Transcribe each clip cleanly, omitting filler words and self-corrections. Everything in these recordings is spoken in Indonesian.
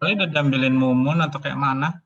Kali udah diambilin Mumun atau kayak mana?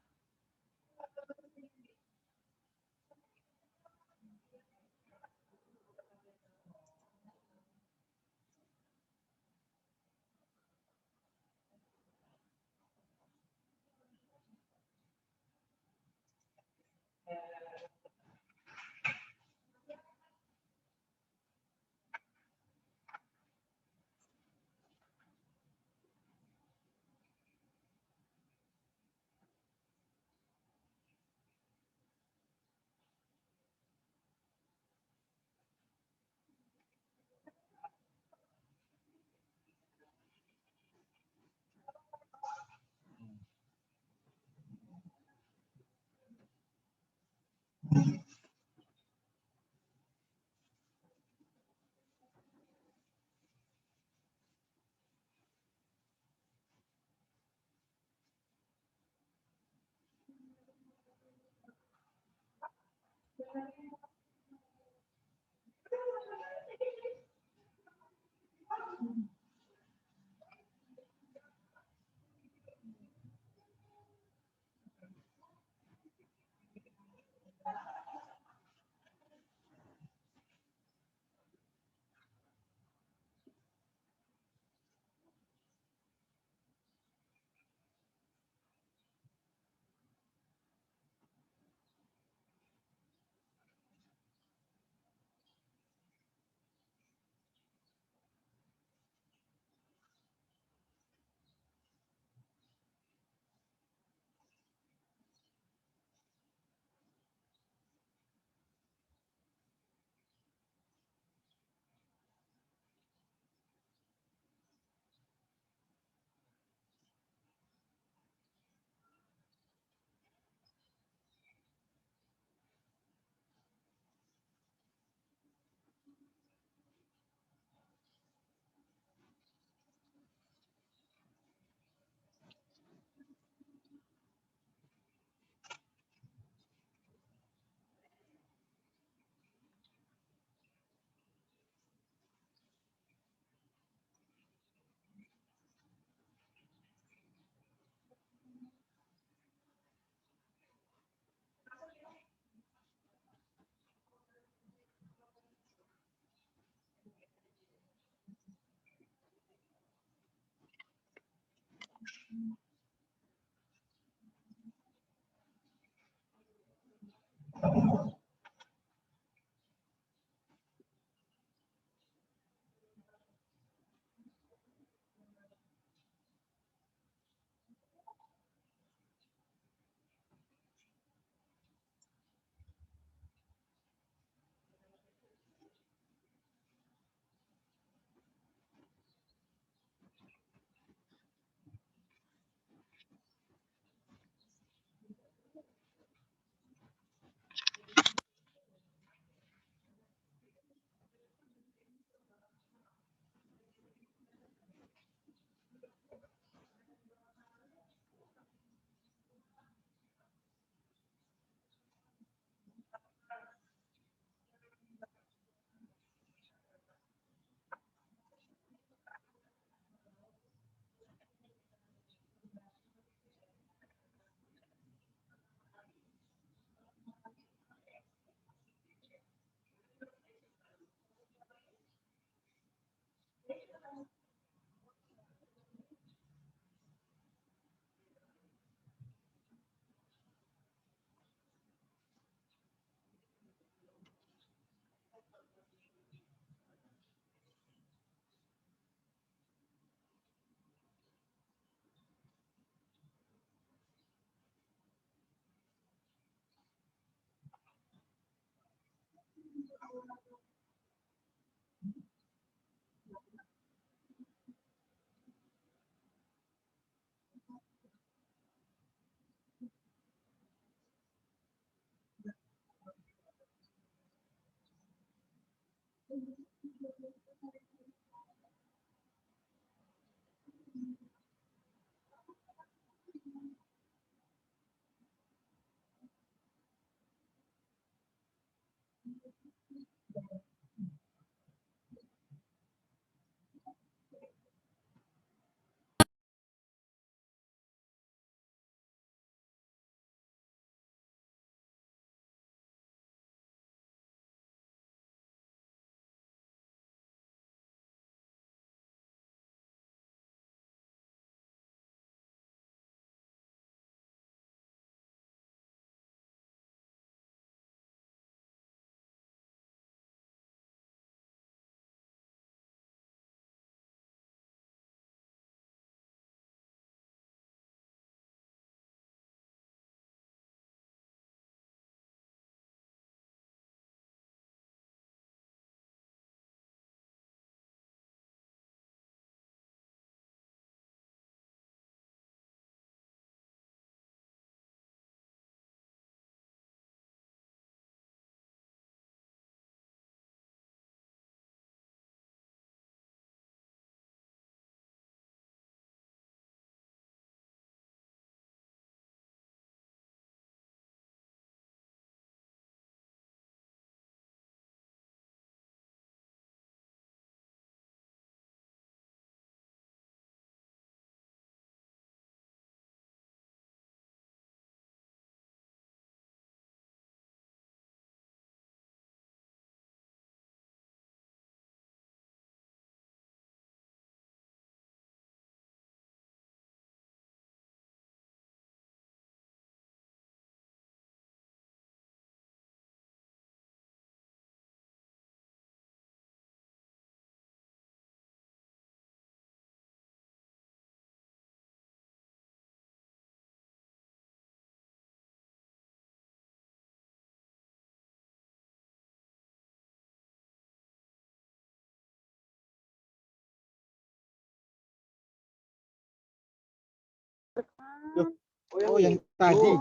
Oh, yang tadi.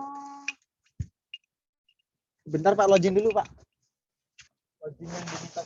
Bentar Pak, login dulu Pak. Login yang diminta.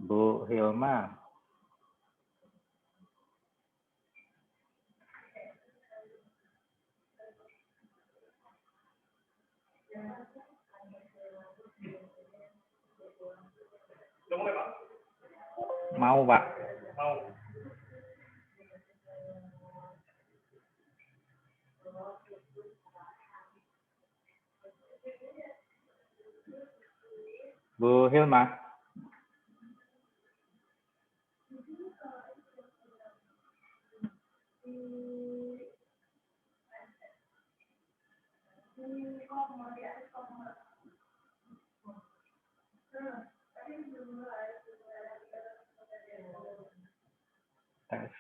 Bu Hilma. Mau, Pak. Mau. Bu Hilma. Tes.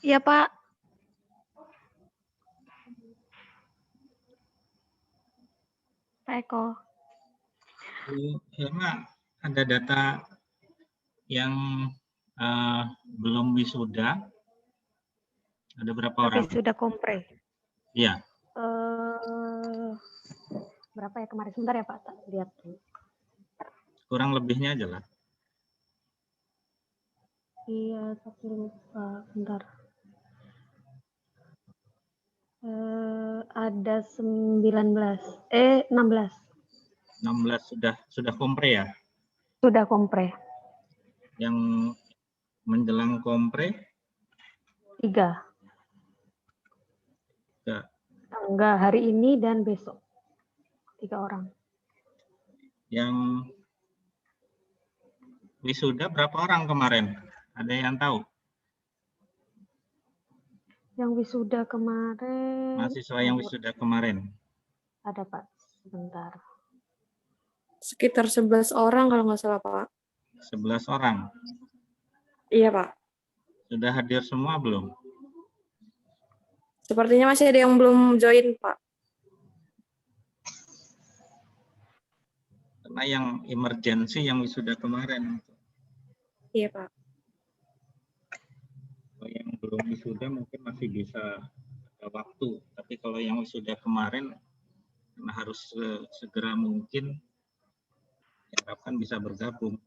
Iya, Pak. Pak Eko. Bu Hilma, ada data yang belum wisuda. Ada berapa orang? Tapi sudah kompre. Iya. Berapa ya kemarin? Sebentar ya Pak, tak lihat. Kurang lebihnya aja lah. Iya, tapi lupa. Bentar. Ada 16. 16. 16 sudah kompre ya? Sudah kompre. Yang menjelang kompre? 3. Enggak. Enggak, hari ini dan besok. 3 orang. Yang wisuda berapa orang kemarin? Ada yang tahu? Yang wisuda kemarin. Mahasiswa yang wisuda kemarin. Ada Pak, sebentar. Sekitar 11 orang kalau nggak salah, Pak. 11 orang. Iya, Pak. Sudah hadir semua belum? Sepertinya masih ada yang belum join, Pak. Karena yang emergency yang wisuda kemarin. Iya, Pak. Kalau yang belum wisuda mungkin masih bisa ada waktu. Tapi kalau yang wisuda kemarin karena harus segera mungkin, diharapkan bisa bergabung.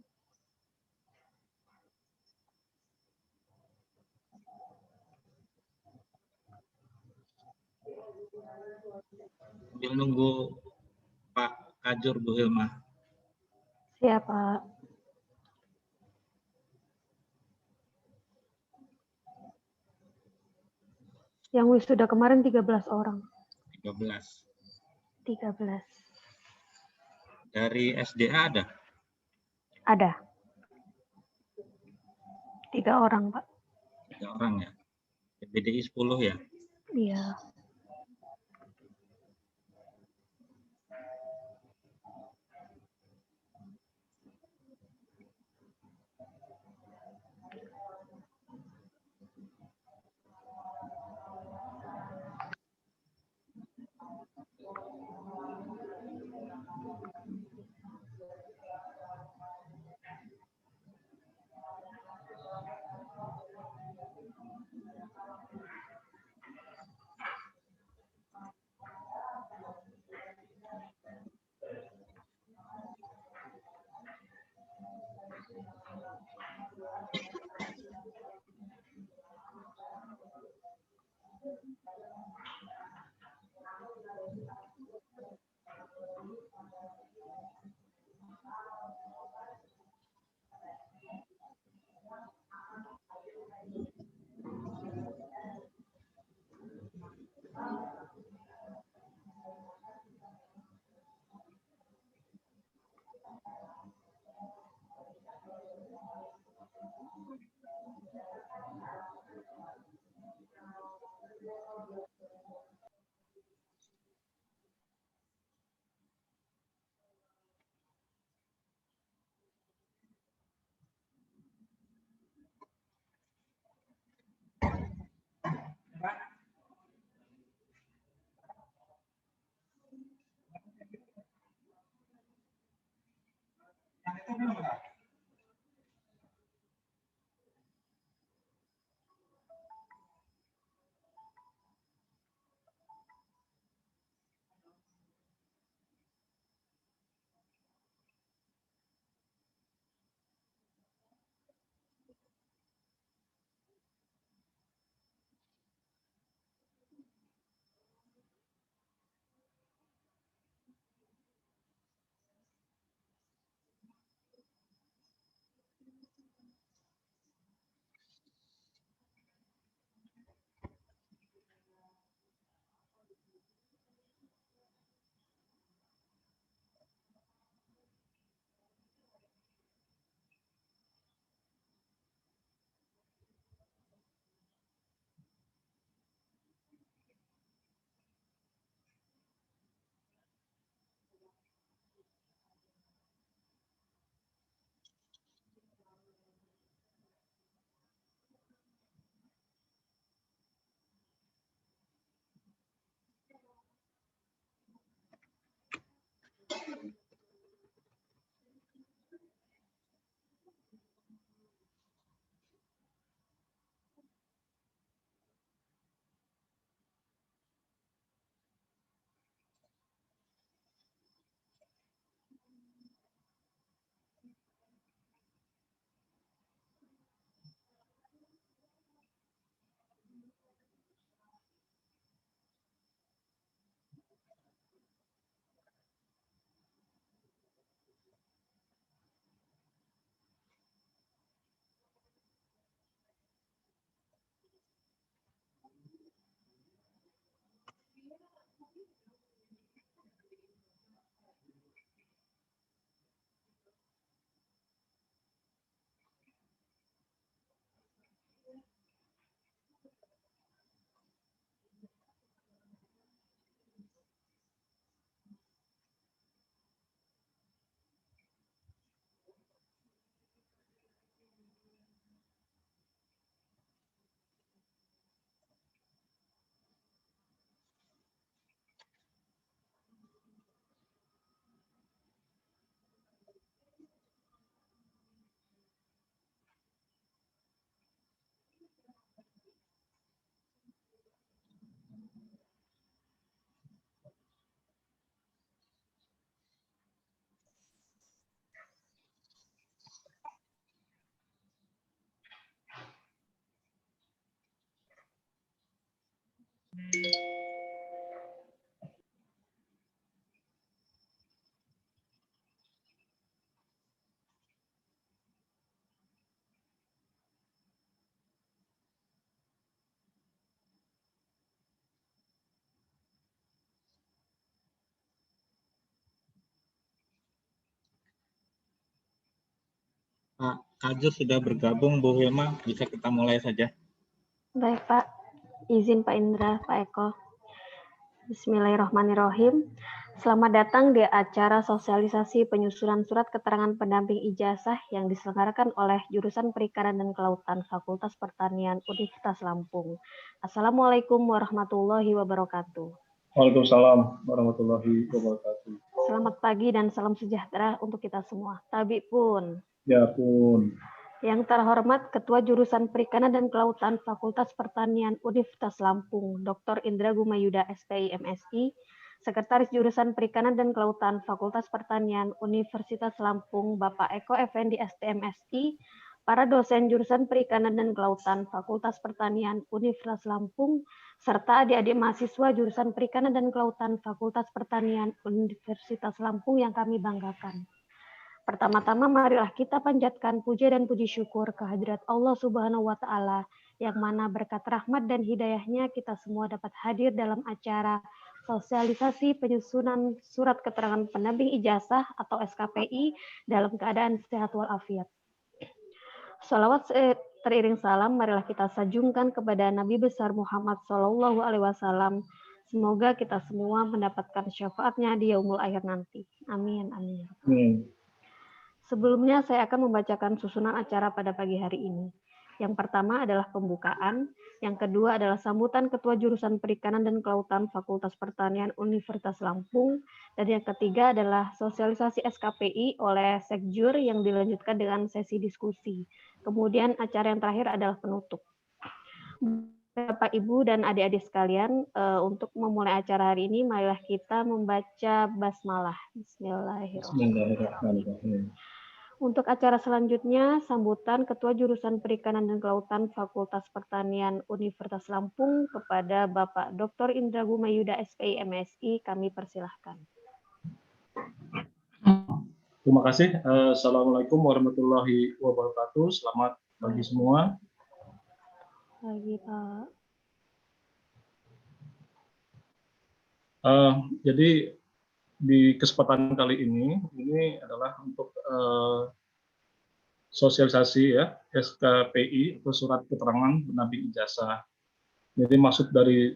Sambil nunggu Pak Kajur, Bu Hilma. Siap Pak. Yang wisuda kemarin 13 orang. 13. 13. Dari SDA ada? Ada. 3 orang, Pak. 3 orang ya? BDI 10 ya? Iya. Pak Kajur sudah bergabung, Bu Hilma, bisa kita mulai saja. Baik, Pak. Izin Pak Indra, Pak Eko. Bismillahirrahmanirrahim. Selamat datang di acara sosialisasi penyusunan surat keterangan pendamping ijazah yang diselenggarakan oleh jurusan Perikanan dan Kelautan Fakultas Pertanian Universitas Lampung. Assalamualaikum warahmatullahi wabarakatuh. Waalaikumsalam warahmatullahi wabarakatuh. Selamat pagi dan salam sejahtera untuk kita semua. Tabi pun. Ya pun. Yang terhormat Ketua Jurusan Perikanan dan Kelautan Fakultas Pertanian Universitas Lampung, Dr. Indra Gumayuda SPI MSI, Sekretaris Jurusan Perikanan dan Kelautan Fakultas Pertanian Universitas Lampung, Bapak Eko Effendi STMSI, para dosen Jurusan Perikanan dan Kelautan Fakultas Pertanian Universitas Lampung, serta adik-adik mahasiswa Jurusan Perikanan dan Kelautan Fakultas Pertanian Universitas Lampung yang kami banggakan. Pertama-tama marilah kita panjatkan puja dan puji syukur kehadirat Allah Subhanahu wa Ta'ala, yang mana berkat rahmat dan hidayahnya kita semua dapat hadir dalam acara sosialisasi penyusunan surat keterangan pendamping ijazah atau SKPI dalam keadaan sehat walafiat. Shalawat teriring salam marilah kita sanjungkan kepada Nabi besar Muhammad Shallallahu Alaihi Wasallam. Semoga kita semua mendapatkan syafaatnya di yaumul akhir nanti. Amin, amin. Sebelumnya saya akan membacakan susunan acara pada pagi hari ini. Yang pertama adalah pembukaan, yang kedua adalah sambutan Ketua Jurusan Perikanan dan Kelautan Fakultas Pertanian Universitas Lampung, dan yang ketiga adalah sosialisasi SKPI oleh Sekjur yang dilanjutkan dengan sesi diskusi. Kemudian acara yang terakhir adalah penutup. Bapak, Ibu, dan adik-adik sekalian, untuk memulai acara hari ini, marilah kita membaca basmalah. Bismillahirrahmanirrahim. Untuk acara selanjutnya, sambutan Ketua Jurusan Perikanan dan Kelautan Fakultas Pertanian Universitas Lampung kepada Bapak Dr. Indra Gumayuda SPI MSI, kami persilahkan. Terima kasih. Assalamualaikum warahmatullahi wabarakatuh. Selamat pagi semua. Pagi, Pak. Jadi di kesempatan kali ini adalah untuk sosialisasi ya SKPI atau surat keterangan pendamping ijazah. Jadi maksud dari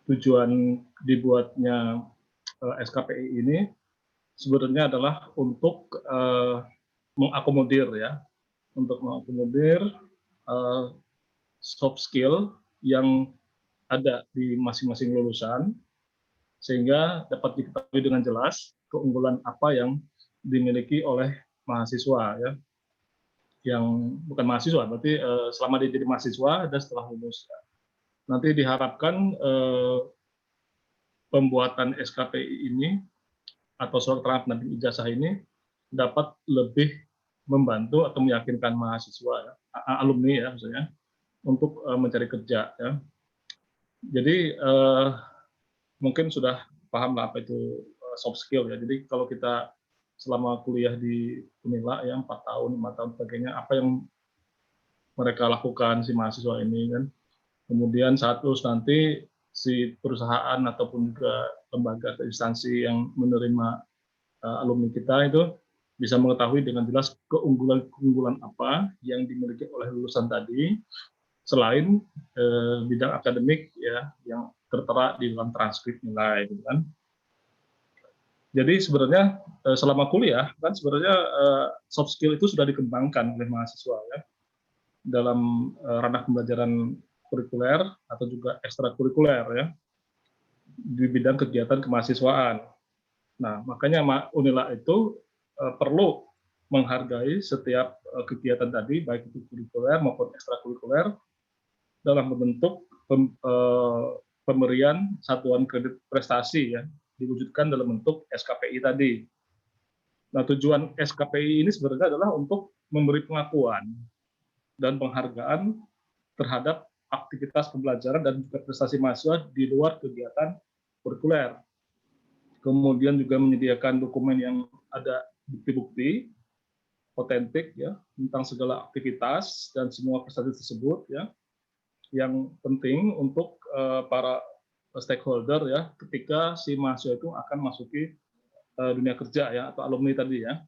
tujuan dibuatnya SKPI ini sebenarnya adalah untuk mengakomodir ya, untuk mengakomodir soft skill yang ada di masing-masing lulusan, sehingga dapat diketahui dengan jelas keunggulan apa yang dimiliki oleh mahasiswa ya, yang bukan mahasiswa, berarti selama dia jadi mahasiswa dan setelah lulus. Nanti diharapkan pembuatan SKPI ini atau surat keterangan pendamping ijazah ini dapat lebih membantu atau meyakinkan mahasiswa ya, alumni ya maksudnya, untuk mencari kerja ya. Jadi mungkin sudah paham lah apa itu soft skill ya. Jadi kalau kita selama kuliah di Unila ya 4 tahun, 5 tahun sebagainya, apa yang mereka lakukan si mahasiswa ini kan. Kemudian saat lulus nanti si perusahaan ataupun juga lembaga atau instansi yang menerima alumni kita itu bisa mengetahui dengan jelas keunggulan apa yang dimiliki oleh lulusan tadi, selain bidang akademik ya yang tertera di dalam transkrip nilai, gitu kan. Jadi sebenarnya selama kuliah kan sebenarnya soft skill itu sudah dikembangkan oleh mahasiswa ya dalam ranah pembelajaran kurikuler atau juga ekstrakurikuler ya di bidang kegiatan kemahasiswaan. Nah makanya Unila itu perlu menghargai setiap kegiatan tadi baik itu kurikuler maupun ekstrakurikuler dalam membentuk pemberian satuan kredit prestasi ya, diwujudkan dalam bentuk SKPI tadi. Nah, tujuan SKPI ini sebenarnya adalah untuk memberi pengakuan dan penghargaan terhadap aktivitas pembelajaran dan juga prestasi mahasiswa di luar kegiatan kurikuler. Kemudian juga menyediakan dokumen yang ada bukti-bukti otentik ya tentang segala aktivitas dan semua prestasi tersebut ya, yang penting untuk para stakeholder ya ketika si mahasiswa itu akan masuki dunia kerja ya atau alumni tadi ya.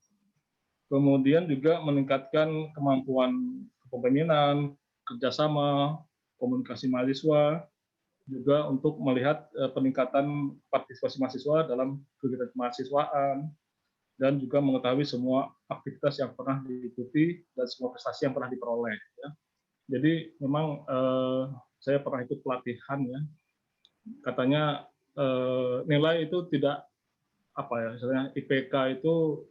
Kemudian juga meningkatkan kemampuan kepemimpinan, kerjasama, komunikasi mahasiswa, juga untuk melihat peningkatan partisipasi mahasiswa dalam kegiatan kemahasiswaan, dan juga mengetahui semua aktivitas yang pernah diikuti dan semua prestasi yang pernah diperoleh. Ya. Jadi memang saya pernah ikut pelatihan ya, katanya nilai itu tidak apa ya, misalnya IPK itu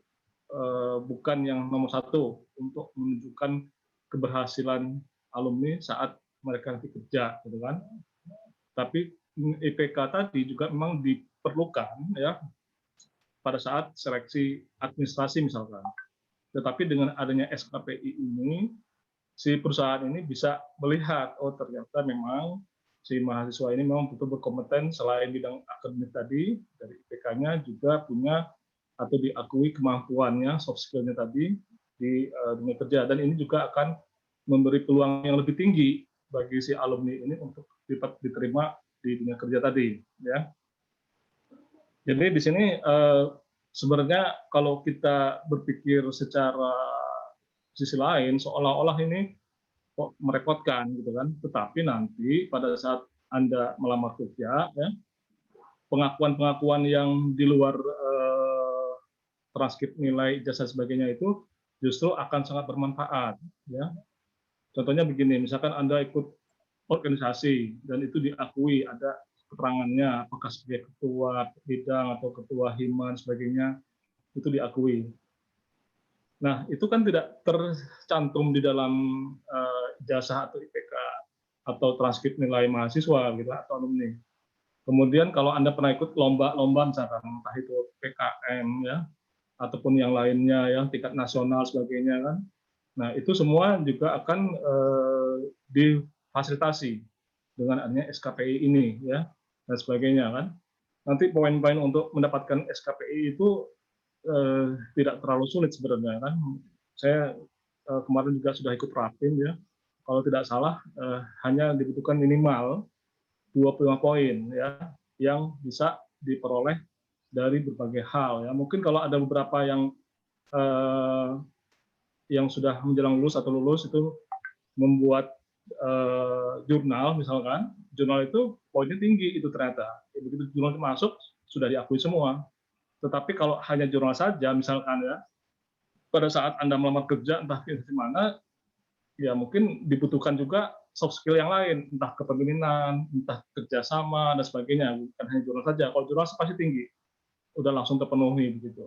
bukan yang nomor satu untuk menunjukkan keberhasilan alumni saat mereka nanti kerja, gitu kan. Tapi IPK tadi juga memang diperlukan ya pada saat seleksi administrasi misalkan. Tetapi dengan adanya SKPI ini, si perusahaan ini bisa melihat, oh ternyata memang si mahasiswa ini memang betul berkompeten selain bidang akademik tadi, dari IPK-nya juga punya atau diakui kemampuannya, soft skill-nya tadi di dunia kerja. Dan ini juga akan memberi peluang yang lebih tinggi bagi si alumni ini untuk diterima di dunia kerja tadi. Ya. Jadi di sini sebenarnya kalau kita berpikir secara sisi lain, seolah-olah ini kok merepotkan gitu kan. Tetapi nanti pada saat Anda melamar kerja, ya, pengakuan-pengakuan yang di luar transkrip nilai ijazah sebagainya itu justru akan sangat bermanfaat. Ya. Contohnya begini, misalkan Anda ikut organisasi dan itu diakui ada keterangannya, apakah sebagai ketua bidang atau ketua hima sebagainya, itu diakui. Nah, itu kan tidak tercantum di dalam ijazah atau IPK atau transkrip nilai mahasiswa gitu atau alumni. Kemudian kalau Anda pernah ikut lomba-lomba misalkan entah itu PKM ya ataupun yang lainnya yang tingkat nasional sebagainya kan. Nah, itu semua juga akan difasilitasi dengan adanya SKPI ini ya dan sebagainya kan. Nanti poin-poin untuk mendapatkan SKPI itu tidak terlalu sulit sebenarnya kan. Saya kemarin juga sudah ikut rapim ya. Kalau tidak salah hanya dibutuhkan minimal 25 poin ya yang bisa diperoleh dari berbagai hal ya. Mungkin kalau ada beberapa yang sudah menjelang lulus atau lulus itu membuat jurnal misalkan, jurnal itu poinnya tinggi itu ternyata. Begitu jurnal itu masuk sudah diakui semua. Tetapi kalau hanya jurnal saja misalkan ya, pada saat Anda melamar kerja entah di mana, ya mungkin dibutuhkan juga soft skill yang lain, entah kepemimpinan, entah kerjasama dan sebagainya. Bukan hanya jurnal saja. Kalau jurnal pasti tinggi, udah langsung terpenuhi begitu.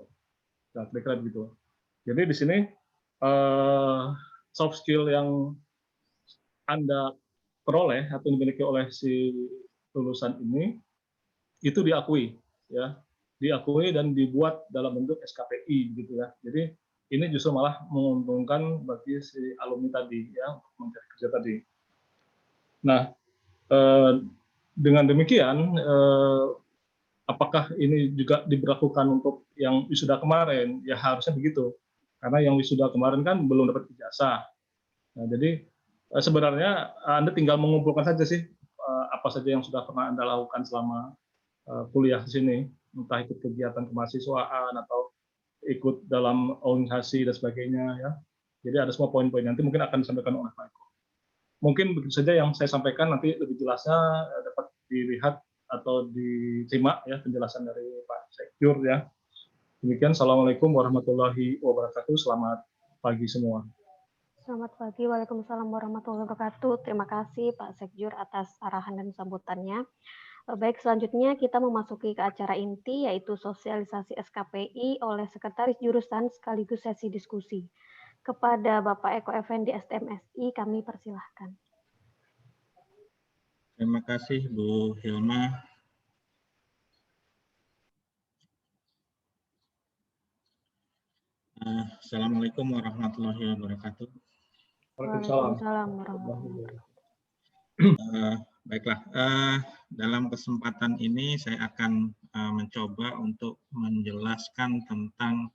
Nah, kira-kira begitu. Jadi di sini soft skill yang Anda peroleh atau dimiliki oleh si lulusan ini itu diakui, ya, diakui dan dibuat dalam bentuk SKPI, gitu ya. Jadi ini justru malah menguntungkan bagi si alumni tadi, ya, untuk mencari kerja tadi. Nah, dengan demikian, apakah ini juga diberlakukan untuk yang wisuda kemarin? Ya harusnya begitu, karena yang wisuda kemarin kan belum dapat ijazah. Nah, jadi sebenarnya Anda tinggal mengumpulkan saja sih apa saja yang sudah pernah Anda lakukan selama kuliah di sini, entah ikut kegiatan kemahasiswaan atau ikut dalam organisasi dan sebagainya ya. Jadi ada semua poin-poin nanti mungkin akan disampaikan oleh Pak Eko. Mungkin begitu saja yang saya sampaikan, nanti lebih jelasnya dapat dilihat atau disimak ya penjelasan dari Pak Sekjur ya. Demikian, Assalamualaikum warahmatullahi wabarakatuh. Selamat pagi semua. Selamat pagi, Waalaikumsalam warahmatullahi wabarakatuh. Terima kasih Pak Sekjur atas arahan dan sambutannya. Baik, selanjutnya kita memasuki ke acara inti, yaitu sosialisasi SKPI oleh Sekretaris Jurusan sekaligus sesi diskusi. Kepada Bapak Eko Effendi, STMSI, kami persilahkan. Terima kasih Bu Hilma. Assalamualaikum warahmatullahi wabarakatuh. Waalaikumsalam warahmatullahi wabarakatuh. Baiklah, dalam kesempatan ini saya akan mencoba untuk menjelaskan tentang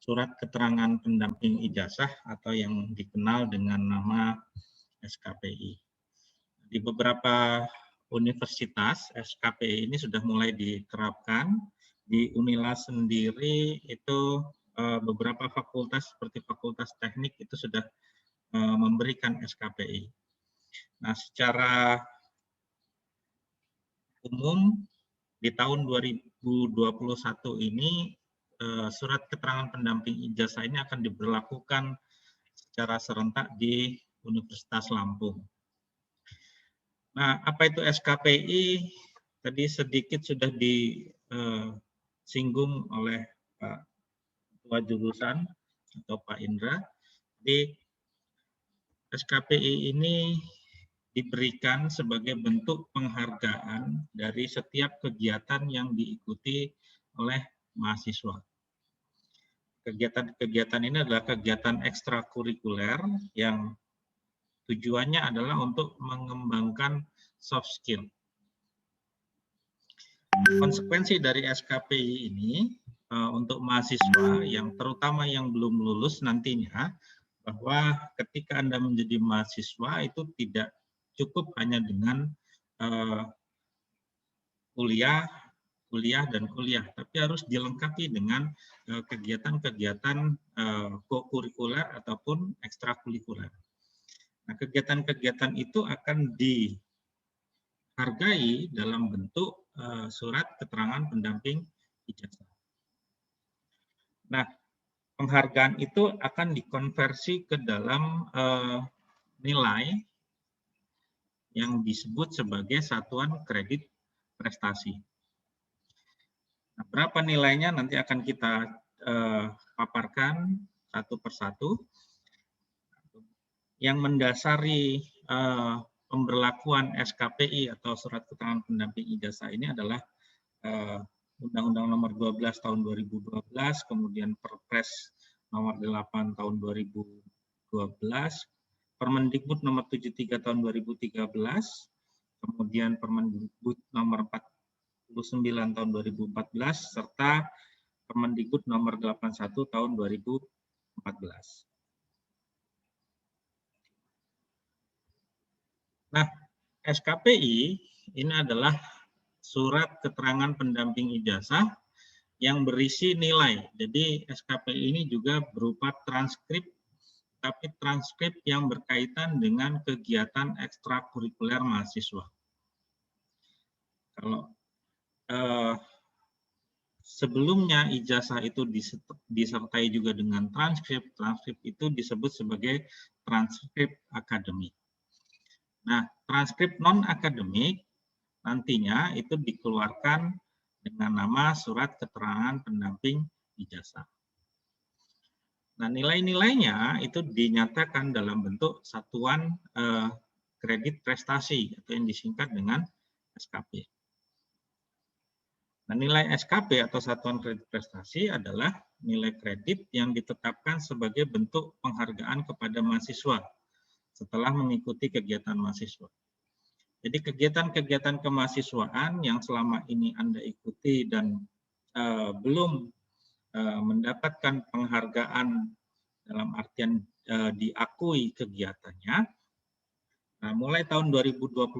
surat keterangan pendamping ijazah atau yang dikenal dengan nama SKPI. Di beberapa universitas, SKPI ini sudah mulai diterapkan. Di Unila sendiri itu beberapa fakultas seperti Fakultas Teknik itu sudah memberikan SKPI. Nah, secara umum di tahun 2021 ini surat keterangan pendamping ijazah ini akan diberlakukan secara serentak di Universitas Lampung. Nah, apa itu SKPI? Tadi sedikit sudah disinggung oleh Pak Ketua Jurusan atau Pak Indra. Jadi SKPI ini diberikan sebagai bentuk penghargaan dari setiap kegiatan yang diikuti oleh mahasiswa. Kegiatan-kegiatan ini adalah kegiatan ekstrakurikuler yang tujuannya adalah untuk mengembangkan soft skill. Konsekuensi dari SKPI ini untuk mahasiswa yang terutama yang belum lulus nantinya, bahwa ketika Anda menjadi mahasiswa itu tidak cukup hanya dengan kuliah, tapi harus dilengkapi dengan kegiatan-kegiatan kokurikuler ataupun ekstrakurikuler. Nah, kegiatan-kegiatan itu akan dihargai dalam bentuk surat keterangan pendamping ijazah. Nah, penghargaan itu akan dikonversi ke dalam nilai yang disebut sebagai satuan kredit prestasi. Nah, berapa nilainya nanti akan kita paparkan satu persatu. Yang mendasari pemberlakuan SKPI atau surat keterangan pendamping ijazah ini adalah Undang-Undang Nomor 12 Tahun 2012, kemudian Perpres Nomor 8 Tahun 2012, Permendikbud Nomor 73 Tahun 2013, kemudian Permendikbud Nomor 49 Tahun 2014, serta Permendikbud Nomor 81 Tahun 2014. Nah, SKPI ini adalah surat keterangan pendamping ijazah yang berisi nilai. Jadi SKPI ini juga berupa transkrip, tapi transkrip yang berkaitan dengan kegiatan ekstrakurikuler mahasiswa. Kalau sebelumnya ijazah itu disertai juga dengan transkrip, transkrip itu disebut sebagai transkrip akademik. Nah, transkrip non-akademik nantinya itu dikeluarkan dengan nama surat keterangan pendamping ijazah. Nah, nilai-nilainya itu dinyatakan dalam bentuk satuan kredit prestasi atau yang disingkat dengan SKP. Nah, nilai SKP atau satuan kredit prestasi adalah nilai kredit yang ditetapkan sebagai bentuk penghargaan kepada mahasiswa setelah mengikuti kegiatan mahasiswa. Jadi kegiatan-kegiatan kemahasiswaan yang selama ini Anda ikuti dan belum mendapatkan penghargaan dalam artian diakui kegiatannya, nah, mulai tahun 2021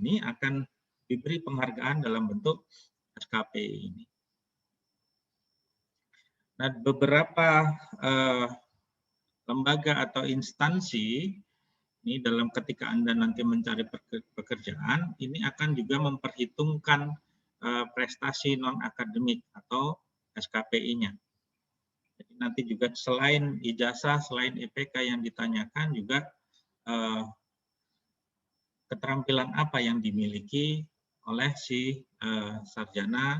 ini akan diberi penghargaan dalam bentuk SKP ini. Nah, beberapa lembaga atau instansi ini dalam ketika Anda nanti mencari pekerjaan, ini akan juga memperhitungkan prestasi non-akademik atau SKPI-nya. Jadi nanti juga selain ijazah, selain IPK yang ditanyakan, juga keterampilan apa yang dimiliki oleh si sarjana,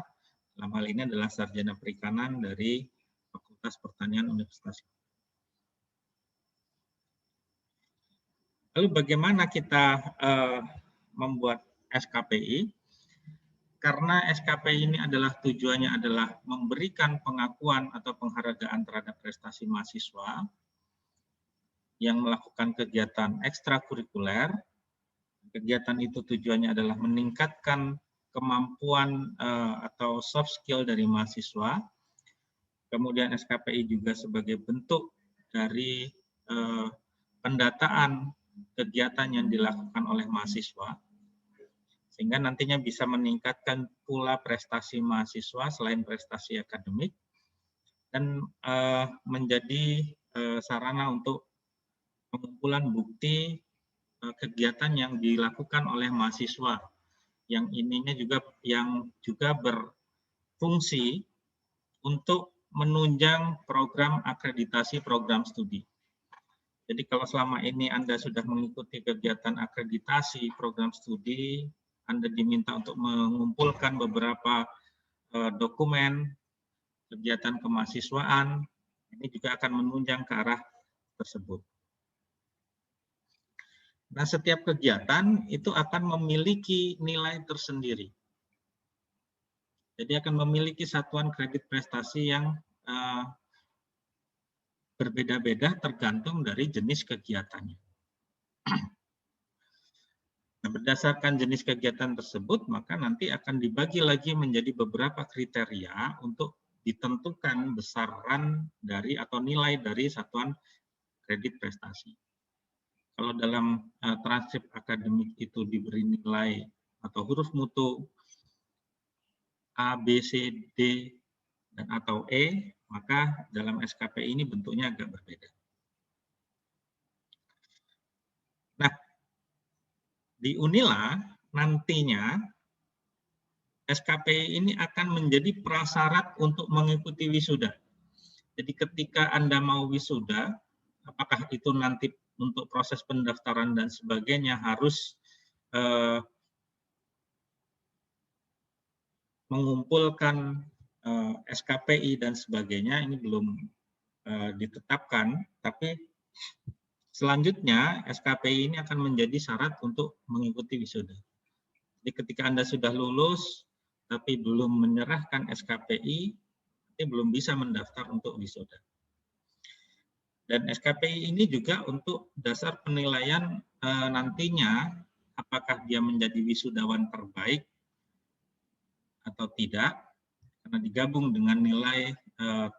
dalam hal ini adalah sarjana perikanan dari Fakultas Pertanian Universitas. Lalu bagaimana kita membuat SKPI? Karena SKPI ini adalah tujuannya adalah memberikan pengakuan atau penghargaan terhadap prestasi mahasiswa yang melakukan kegiatan ekstrakurikuler. Kegiatan itu tujuannya adalah meningkatkan kemampuan atau soft skill dari mahasiswa. Kemudian SKPI juga sebagai bentuk dari pendataan kegiatan yang dilakukan oleh mahasiswa, sehingga nantinya bisa meningkatkan pula prestasi mahasiswa selain prestasi akademik, dan menjadi sarana untuk pengumpulan bukti kegiatan yang dilakukan oleh mahasiswa, yang juga berfungsi untuk menunjang program akreditasi program studi. Jadi kalau selama ini Anda sudah mengikuti kegiatan akreditasi program studi, Anda diminta untuk mengumpulkan beberapa dokumen kegiatan kemahasiswaan, ini juga akan menunjang ke arah tersebut. Nah, setiap kegiatan itu akan memiliki nilai tersendiri. Jadi akan memiliki satuan kredit prestasi yang berbeda-beda tergantung dari jenis kegiatannya. Nah, berdasarkan jenis kegiatan tersebut, maka nanti akan dibagi lagi menjadi beberapa kriteria untuk ditentukan besaran dari atau nilai dari satuan kredit prestasi. Kalau dalam transkrip akademik itu diberi nilai atau huruf mutu A, B, C, D, dan atau E, maka dalam SKPI ini bentuknya agak berbeda. Nah, di Unila nantinya SKPI ini akan menjadi prasyarat untuk mengikuti wisuda. Jadi ketika Anda mau wisuda, apakah itu nanti untuk proses pendaftaran dan sebagainya harus mengumpulkan SKPI dan sebagainya, ini belum ditetapkan, tapi selanjutnya SKPI ini akan menjadi syarat untuk mengikuti wisuda. Jadi ketika Anda sudah lulus tapi belum menyerahkan SKPI, nanti belum bisa mendaftar untuk wisuda. Dan SKPI ini juga untuk dasar penilaian nantinya apakah dia menjadi wisudawan terbaik atau tidak, karena digabung dengan nilai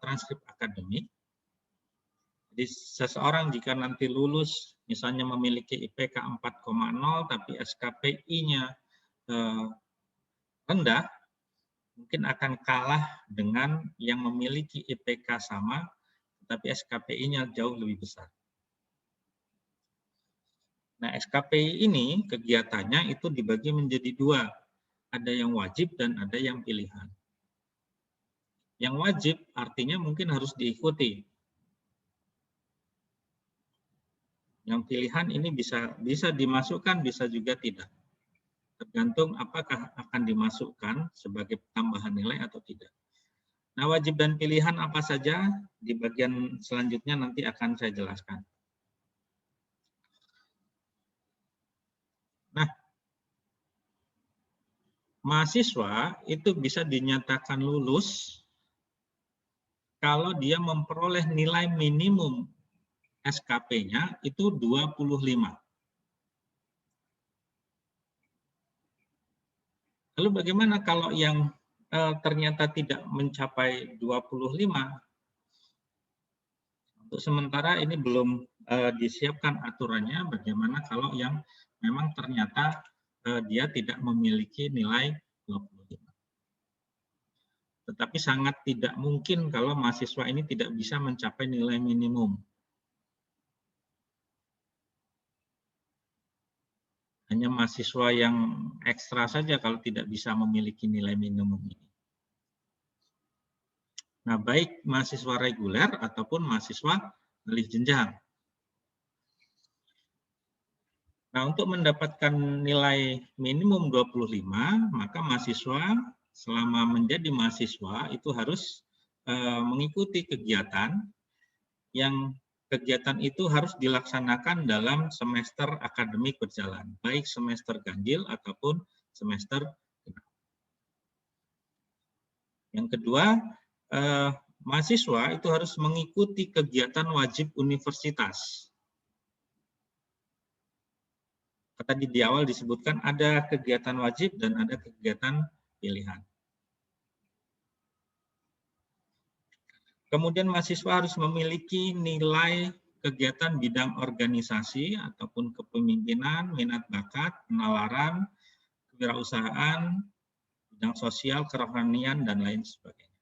transkrip akademik. Jadi seseorang jika nanti lulus misalnya memiliki IPK 4,0 tapi SKPI-nya rendah, mungkin akan kalah dengan yang memiliki IPK sama tapi SKPI-nya jauh lebih besar. Nah, SKPI ini kegiatannya itu dibagi menjadi dua. Ada yang wajib dan ada yang pilihan. Yang wajib artinya mungkin harus diikuti. Yang pilihan ini bisa dimasukkan, bisa juga tidak. Tergantung apakah akan dimasukkan sebagai tambahan nilai atau tidak. Nah, wajib dan pilihan apa saja di bagian selanjutnya nanti akan saya jelaskan. Nah, mahasiswa itu bisa dinyatakan lulus kalau dia memperoleh nilai minimum SKP-nya itu 25. Lalu bagaimana kalau yang ternyata tidak mencapai 25? Untuk sementara ini belum disiapkan aturannya bagaimana kalau yang memang ternyata dia tidak memiliki nilai 25. Tetapi sangat tidak mungkin kalau mahasiswa ini tidak bisa mencapai nilai minimum. Hanya mahasiswa yang ekstra saja kalau tidak bisa memiliki nilai minimum ini. Nah, baik mahasiswa reguler ataupun mahasiswa alih jenjang. Nah, untuk mendapatkan nilai minimum 25, maka mahasiswa selama menjadi mahasiswa itu harus mengikuti kegiatan yang kegiatan itu harus dilaksanakan dalam semester akademik berjalan, baik semester ganjil ataupun semester genap. Yang kedua, mahasiswa itu harus mengikuti kegiatan wajib universitas. Tadi di awal disebutkan ada kegiatan wajib dan ada kegiatan pilihan. Kemudian mahasiswa harus memiliki nilai kegiatan bidang organisasi ataupun kepemimpinan, minat bakat, penalaran, kewirausahaan, bidang sosial, kerohanian, dan lain sebagainya.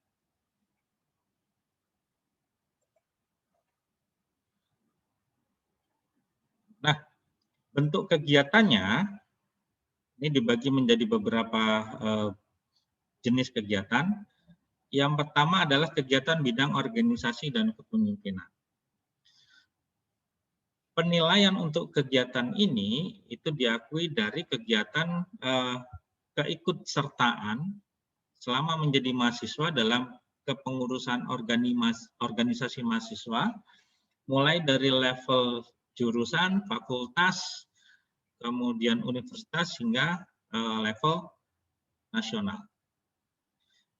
Nah, bentuk kegiatannya ini dibagi menjadi beberapa jenis kegiatan. Yang pertama adalah kegiatan bidang organisasi dan kepemimpinan. Penilaian untuk kegiatan ini itu diakui dari kegiatan keikutsertaan selama menjadi mahasiswa dalam kepengurusan organisasi mahasiswa, mulai dari level jurusan, fakultas, kemudian universitas hingga level nasional.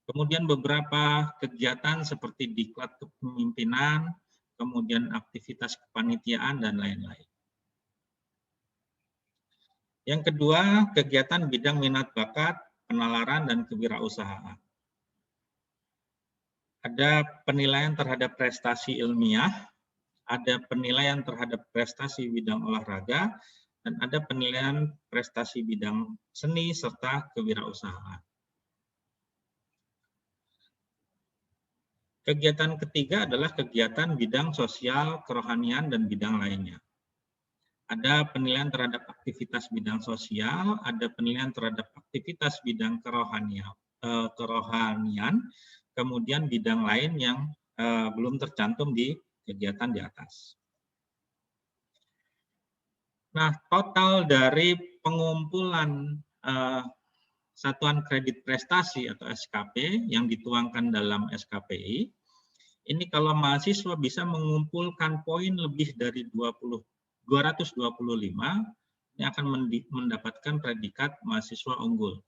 Kemudian beberapa kegiatan seperti diklat kepemimpinan, kemudian aktivitas kepanitiaan, dan lain-lain. Yang kedua, kegiatan bidang minat bakat, penalaran, dan kewirausahaan. Ada penilaian terhadap prestasi ilmiah, ada penilaian terhadap prestasi bidang olahraga, dan ada penilaian prestasi bidang seni serta kewirausahaan. Kegiatan ketiga adalah kegiatan bidang sosial, kerohanian, dan bidang lainnya. Ada penilaian terhadap aktivitas bidang sosial, ada penilaian terhadap aktivitas bidang kerohanian, kemudian bidang lain yang belum tercantum di kegiatan di atas. Nah, total dari pengumpulan satuan kredit prestasi atau SKP yang dituangkan dalam SKPI, ini kalau mahasiswa bisa mengumpulkan poin lebih dari 225, ini akan mendapatkan predikat mahasiswa unggul.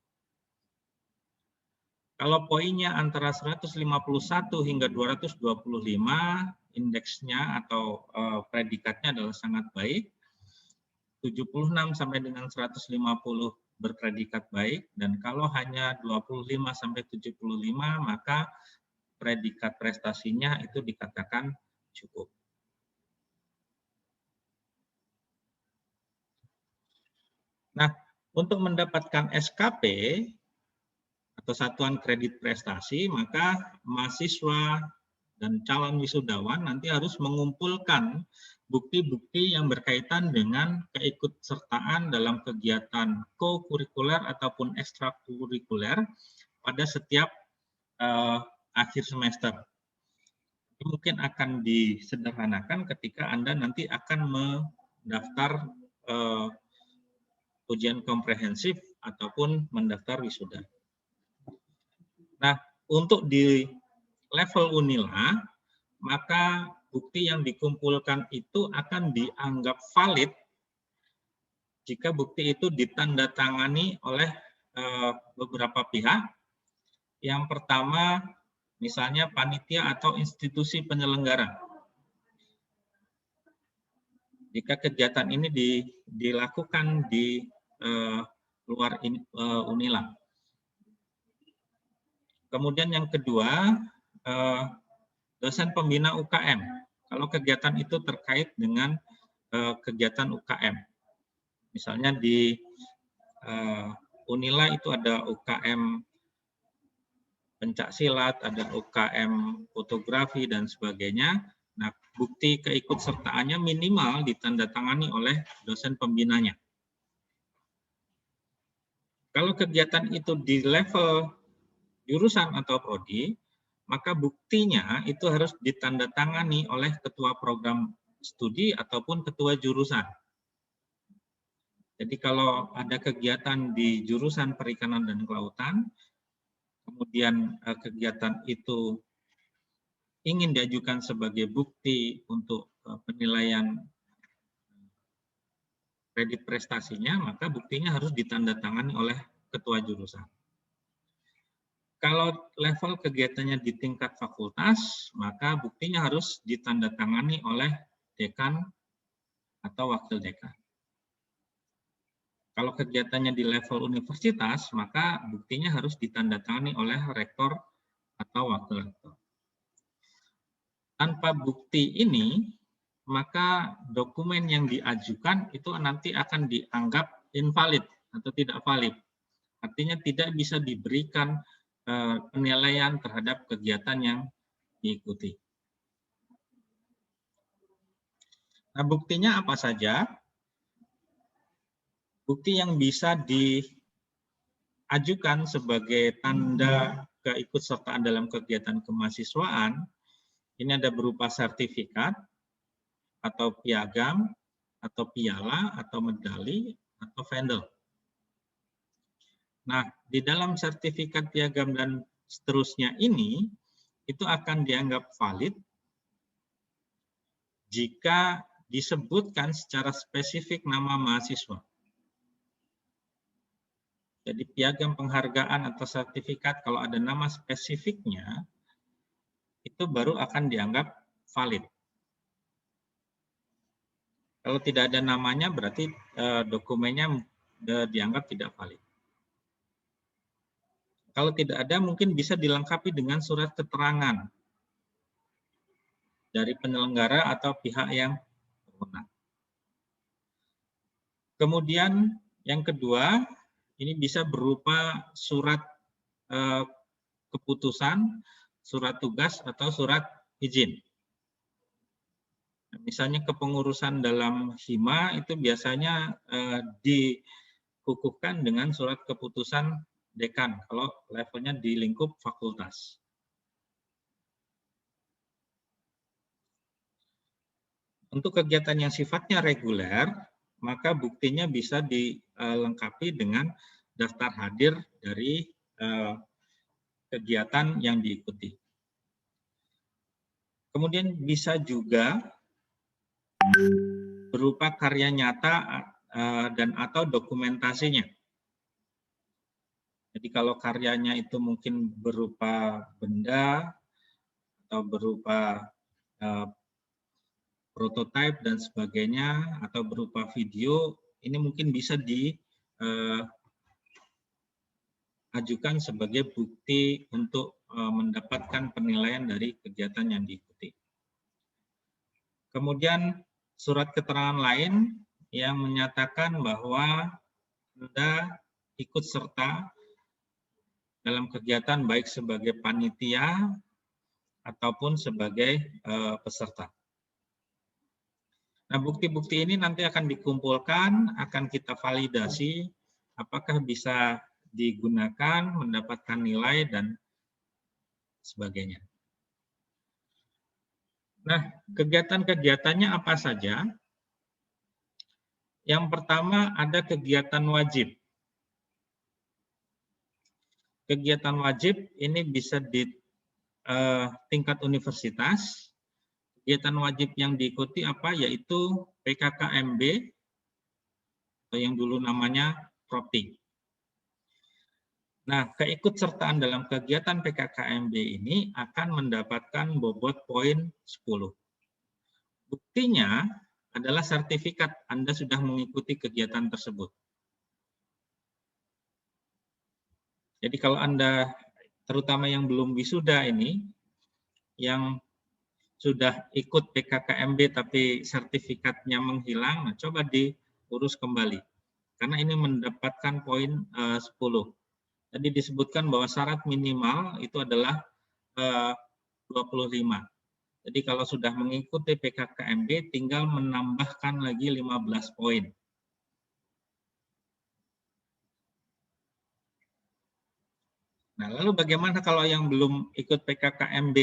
Kalau poinnya antara 151 hingga 225, indeksnya atau predikatnya adalah sangat baik. 76 sampai dengan 150 berpredikat baik, dan kalau hanya 25 sampai 75 maka predikat prestasinya itu dikatakan cukup. Nah, untuk mendapatkan SKP atau satuan kredit prestasi, maka mahasiswa dan calon wisudawan nanti harus mengumpulkan bukti-bukti yang berkaitan dengan keikutsertaan dalam kegiatan co-kurikuler ataupun ekstrakurikuler pada setiap akhir semester. Mungkin akan disederhanakan ketika Anda nanti akan mendaftar ujian komprehensif ataupun mendaftar wisuda. Nah, untuk di level Unila, maka bukti yang dikumpulkan itu akan dianggap valid jika bukti itu ditandatangani oleh beberapa pihak. Yang pertama, misalnya panitia atau institusi penyelenggara. Jika kegiatan ini dilakukan di luar Unila. Kemudian yang kedua, dosen pembina UKM. Kalau kegiatan itu terkait dengan kegiatan UKM. Misalnya di Unila itu ada UKM pencak silat, ada UKM fotografi, dan sebagainya. Nah, bukti keikutsertaannya minimal ditandatangani oleh dosen pembinanya. Kalau kegiatan itu di level jurusan atau prodi, maka buktinya itu harus ditandatangani oleh ketua program studi ataupun ketua jurusan. Jadi kalau ada kegiatan di jurusan perikanan dan kelautan, kemudian kegiatan itu ingin diajukan sebagai bukti untuk penilaian kredit prestasinya, maka buktinya harus ditandatangani oleh ketua jurusan. Kalau level kegiatannya di tingkat fakultas, maka buktinya harus ditandatangani oleh dekan atau wakil dekan. Kalau kegiatannya di level universitas, maka buktinya harus ditandatangani oleh rektor atau wakil rektor. Tanpa bukti ini, maka dokumen yang diajukan itu nanti akan dianggap invalid atau tidak valid. Artinya tidak bisa diberikan penilaian terhadap kegiatan yang diikuti. Nah, buktinya apa saja? Bukti yang bisa diajukan sebagai tanda keikutsertaan dalam kegiatan kemahasiswaan, ini ada berupa sertifikat, atau piagam, atau piala, atau medali, atau vendel. Nah, di dalam sertifikat, piagam, dan seterusnya ini, itu akan dianggap valid jika disebutkan secara spesifik nama mahasiswa. Jadi piagam penghargaan atau sertifikat kalau ada nama spesifiknya, itu baru akan dianggap valid. Kalau tidak ada namanya berarti dokumennya dianggap tidak valid. Kalau tidak ada mungkin bisa dilengkapi dengan surat keterangan dari penyelenggara atau pihak yang berwenang. Kemudian yang kedua, ini bisa berupa surat keputusan, surat tugas, atau surat izin. Misalnya kepengurusan dalam hima itu biasanya dikukuhkan dengan surat keputusan dekan kalau levelnya di lingkup fakultas. Untuk kegiatan yang sifatnya reguler, maka buktinya bisa dilengkapi dengan daftar hadir dari kegiatan yang diikuti. Kemudian bisa juga berupa karya nyata dan atau dokumentasinya. Jadi kalau karyanya itu mungkin berupa benda atau berupa prototipe dan sebagainya, atau berupa video, ini mungkin bisa diajukan sebagai bukti untuk mendapatkan penilaian dari kegiatan yang diikuti. Kemudian surat keterangan lain yang menyatakan bahwa Anda ikut serta dalam kegiatan baik sebagai panitia ataupun sebagai peserta. Nah, bukti-bukti ini nanti akan dikumpulkan, akan kita validasi apakah bisa digunakan, mendapatkan nilai, dan sebagainya. Nah, kegiatan-kegiatannya apa saja? Yang pertama ada kegiatan wajib. Kegiatan wajib ini bisa di tingkat universitas. Kegiatan wajib yang diikuti apa? Yaitu PKKMB, atau yang dulu namanya Propti. Nah, keikutsertaan dalam kegiatan PKKMB ini akan mendapatkan bobot poin 10. Buktinya adalah sertifikat Anda sudah mengikuti kegiatan tersebut. Jadi kalau Anda, terutama yang belum wisuda ini, yang sudah ikut PKKMB tapi sertifikatnya menghilang, nah coba diurus kembali. Karena ini mendapatkan poin 10. Tadi disebutkan bahwa syarat minimal itu adalah 25. Jadi kalau sudah mengikuti PKKMB tinggal menambahkan lagi 15 poin. Nah, lalu bagaimana kalau yang belum ikut PKKMB?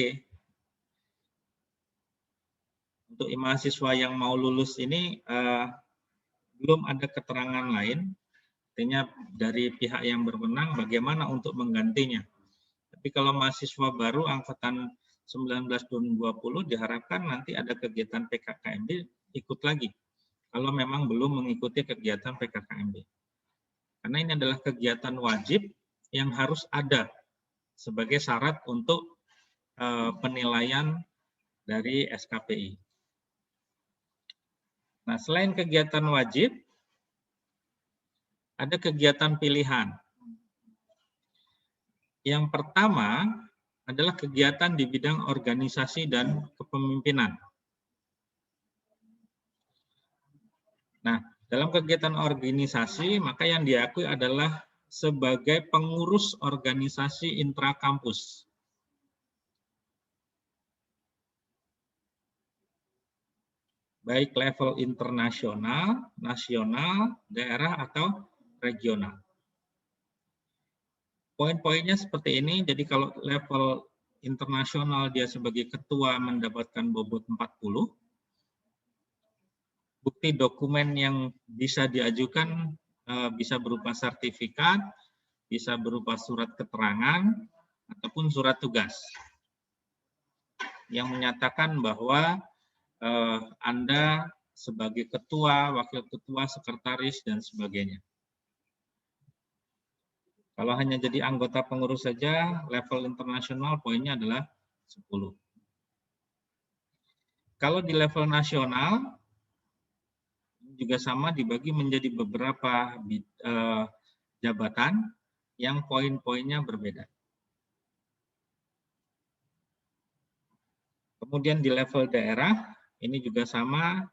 Untuk mahasiswa yang mau lulus ini belum ada keterangan lain. Artinya dari pihak yang berwenang bagaimana untuk menggantinya. Tapi kalau mahasiswa baru angkatan 19-20 diharapkan nanti ada kegiatan PKKMB ikut lagi kalau memang belum mengikuti kegiatan PKKMB. Karena ini adalah kegiatan wajib yang harus ada sebagai syarat untuk penilaian dari SKPI. Nah, selain kegiatan wajib, ada kegiatan pilihan. Yang pertama adalah kegiatan di bidang organisasi dan kepemimpinan. Nah, dalam kegiatan organisasi, maka yang diakui adalah sebagai pengurus organisasi intrakampus. Baik level internasional, nasional, daerah, atau regional. Poin-poinnya seperti ini, jadi kalau level internasional dia sebagai ketua mendapatkan bobot 40, bukti dokumen yang bisa diajukan bisa berupa sertifikat, bisa berupa surat keterangan, ataupun surat tugas yang menyatakan bahwa Anda sebagai ketua, wakil ketua, sekretaris, dan sebagainya. Kalau hanya jadi anggota pengurus saja, level internasional poinnya adalah 10. Kalau di level nasional, juga sama dibagi menjadi beberapa jabatan yang poin-poinnya berbeda. Kemudian di level daerah, ini juga sama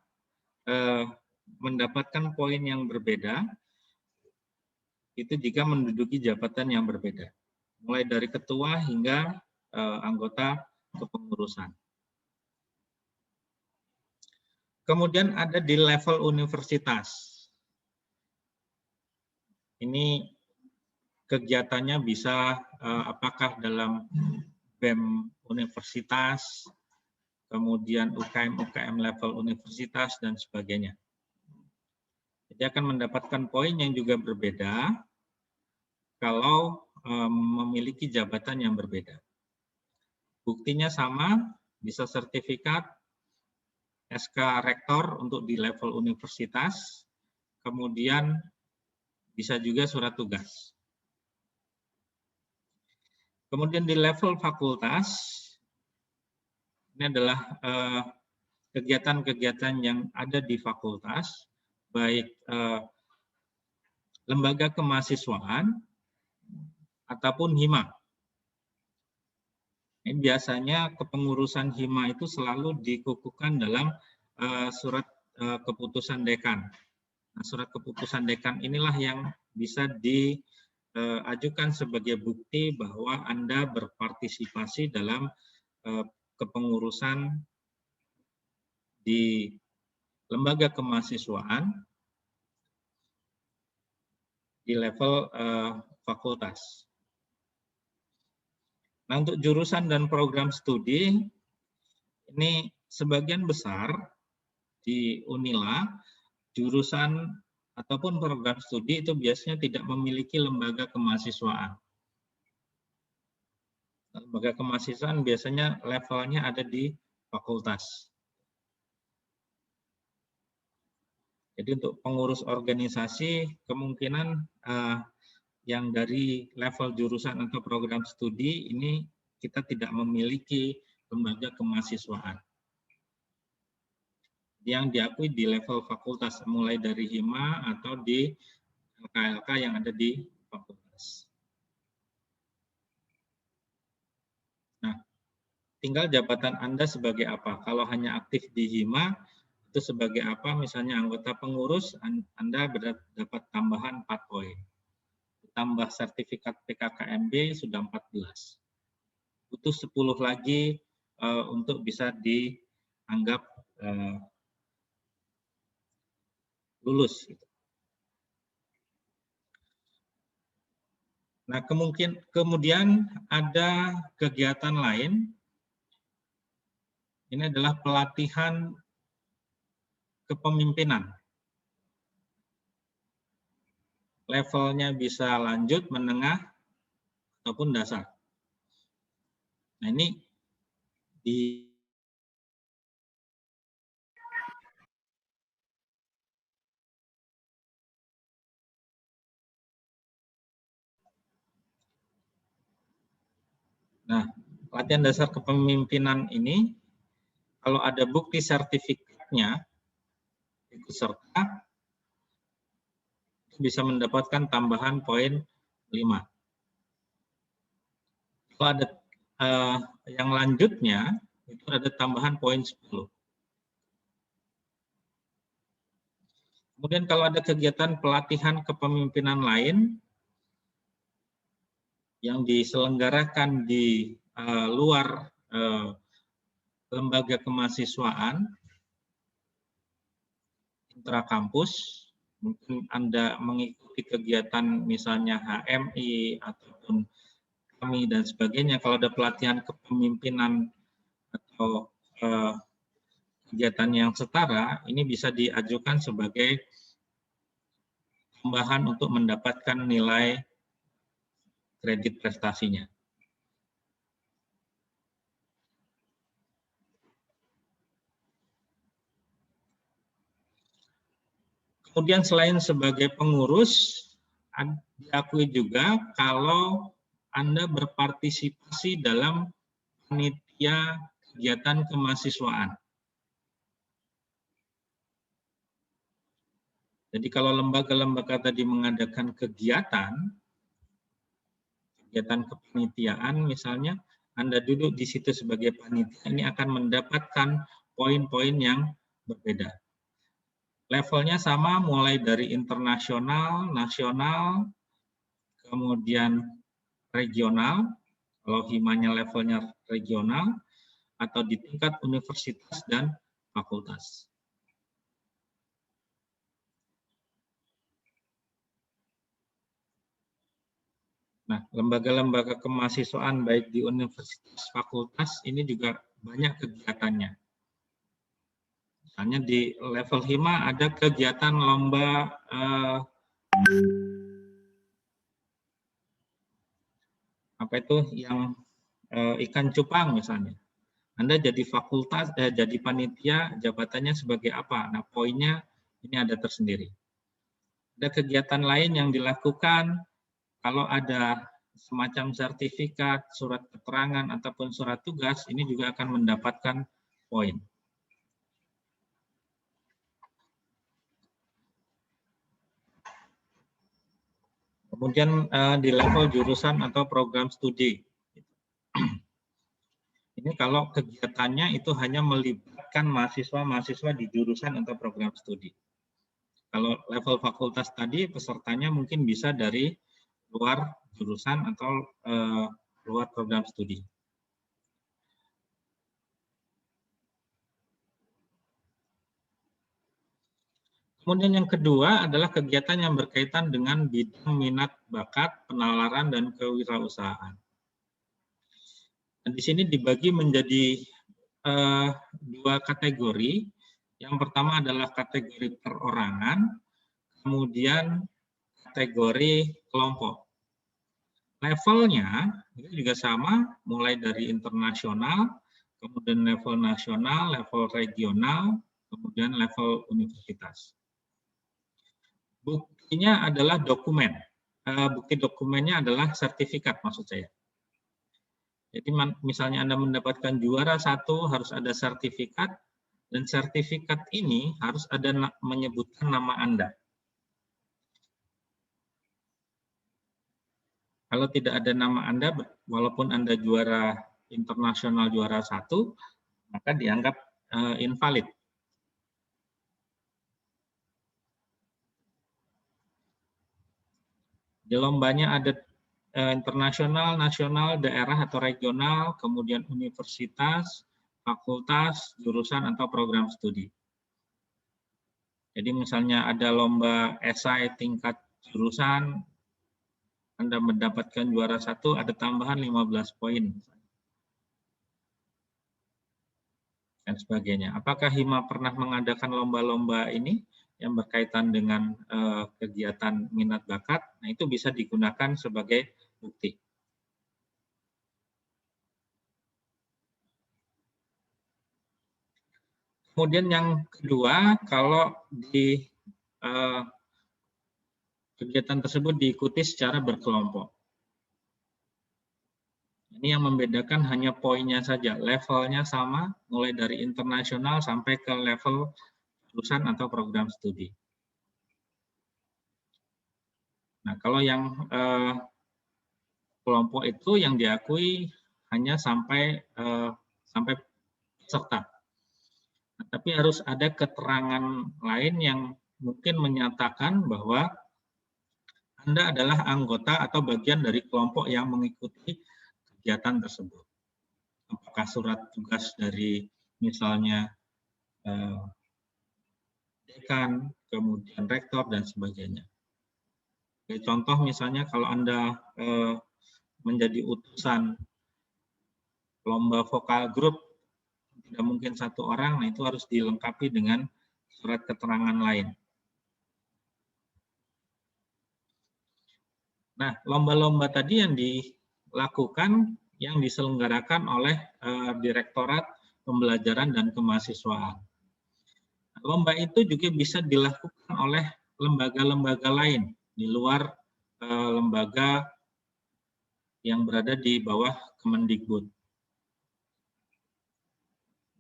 mendapatkan poin yang berbeda, itu jika menduduki jabatan yang berbeda. Mulai dari ketua hingga anggota kepengurusan. Kemudian ada di level universitas. Ini kegiatannya bisa apakah dalam BEM universitas, kemudian UKM level universitas, dan sebagainya. Jadi akan mendapatkan poin yang juga berbeda kalau memiliki jabatan yang berbeda. Buktinya sama, bisa sertifikat, SK rektor untuk di level universitas, kemudian bisa juga surat tugas. Kemudian di level fakultas, ini adalah kegiatan-kegiatan yang ada di fakultas, baik lembaga kemahasiswaan ataupun HIMA. Ini biasanya kepengurusan HIMA itu selalu dikukuhkan dalam surat keputusan dekan. Nah, surat keputusan dekan inilah yang bisa diajukan sebagai bukti bahwa Anda berpartisipasi dalam kepengurusan di lembaga kemahasiswaan di level fakultas. Nah, untuk jurusan dan program studi, ini sebagian besar di Unila, jurusan ataupun program studi itu biasanya tidak memiliki lembaga kemahasiswaan. Lembaga kemahasiswaan biasanya levelnya ada di fakultas. Jadi untuk pengurus organisasi, kemungkinan yang dari level jurusan atau program studi ini kita tidak memiliki lembaga kemahasiswaan. Yang diakui di level fakultas, mulai dari HIMA atau di LK-LK yang ada di fakultas. Nah, tinggal jabatan Anda sebagai apa. Kalau hanya aktif di HIMA, itu sebagai apa? Misalnya anggota pengurus, Anda dapat tambahan 4 poin. Tambah sertifikat PKKMB sudah 14. Butuh 10 lagi untuk bisa dianggap lulus. Nah, kemudian ada kegiatan lain. Ini adalah pelatihan kepemimpinan. Levelnya bisa lanjut, menengah, ataupun dasar. Nah, ini di Nah, latihan dasar kepemimpinan ini, kalau ada bukti sertifikatnya, ikut serta, bisa mendapatkan tambahan poin 5. Kalau ada yang lanjutnya, itu ada tambahan poin 10. Kemudian kalau ada kegiatan pelatihan kepemimpinan lain yang diselenggarakan di luar lembaga kemahasiswaan, intrakampus, mungkin Anda mengikuti kegiatan misalnya HMI ataupun kami dan sebagainya, kalau ada pelatihan kepemimpinan atau kegiatan yang setara, ini bisa diajukan sebagai tambahan untuk mendapatkan nilai kredit prestasinya. Kemudian selain sebagai pengurus, diakui juga kalau Anda berpartisipasi dalam panitia kegiatan kemahasiswaan. Jadi kalau lembaga-lembaga tadi mengadakan kegiatan kepanitiaan misalnya, Anda duduk di situ sebagai panitia, ini akan mendapatkan poin-poin yang berbeda. Levelnya sama mulai dari internasional, nasional, kemudian regional, kalau himanya levelnya regional, atau di tingkat universitas dan fakultas. Nah, lembaga-lembaga kemahasiswaan baik di universitas, fakultas, ini juga banyak kegiatannya. Misalnya di level hima ada kegiatan lomba apa itu yang ikan cupang misalnya. Anda jadi fakultas, jadi panitia, jabatannya sebagai apa? Nah, poinnya ini ada tersendiri. Ada kegiatan lain yang dilakukan kalau ada semacam sertifikat, surat keterangan, ataupun surat tugas, ini juga akan mendapatkan poin. Kemudian di level jurusan atau program studi. Ini kalau kegiatannya itu hanya melibatkan mahasiswa-mahasiswa di jurusan atau program studi. Kalau level fakultas tadi, pesertanya mungkin bisa dari luar jurusan atau luar program studi. Kemudian yang kedua adalah kegiatan yang berkaitan dengan bidang minat bakat, penalaran, dan kewirausahaan. Dan di sini dibagi menjadi dua kategori. Yang pertama adalah kategori perorangan, kemudian kategori kelompok. Levelnya itu juga sama, mulai dari internasional, kemudian level nasional, level regional, kemudian level universitas. Buktinya adalah dokumen. Bukti dokumennya adalah sertifikat maksud saya. Jadi misalnya Anda mendapatkan juara 1 harus ada sertifikat, dan sertifikat ini harus ada menyebutkan nama Anda. Kalau tidak ada nama Anda, walaupun Anda juara internasional juara 1, maka dianggap invalid. Di lombanya ada internasional, nasional, daerah atau regional, kemudian universitas, fakultas, jurusan atau program studi. Jadi misalnya ada lomba esai tingkat jurusan, Anda mendapatkan juara 1, ada tambahan 15 poin. Dan sebagainya. Apakah Hima pernah mengadakan lomba-lomba ini yang berkaitan dengan kegiatan minat bakat? Nah, itu bisa digunakan sebagai bukti. Kemudian yang kedua, kalau di kegiatan tersebut diikuti secara berkelompok. Ini yang membedakan hanya poinnya saja, levelnya sama, mulai dari internasional sampai ke level jurusan atau program studi. Nah, kalau yang kelompok itu yang diakui hanya sampai peserta. Nah, tapi harus ada keterangan lain yang mungkin menyatakan bahwa Anda adalah anggota atau bagian dari kelompok yang mengikuti kegiatan tersebut. Apakah surat tugas dari misalnya dekan, kemudian rektor, dan sebagainya. Contoh misalnya kalau Anda menjadi utusan lomba vokal grup, tidak mungkin satu orang, nah itu harus dilengkapi dengan surat keterangan lain. Nah, lomba-lomba tadi yang dilakukan, yang diselenggarakan oleh Direktorat Pembelajaran dan Kemahasiswaan. Lomba itu juga bisa dilakukan oleh lembaga-lembaga lain di luar lembaga yang berada di bawah Kemendikbud.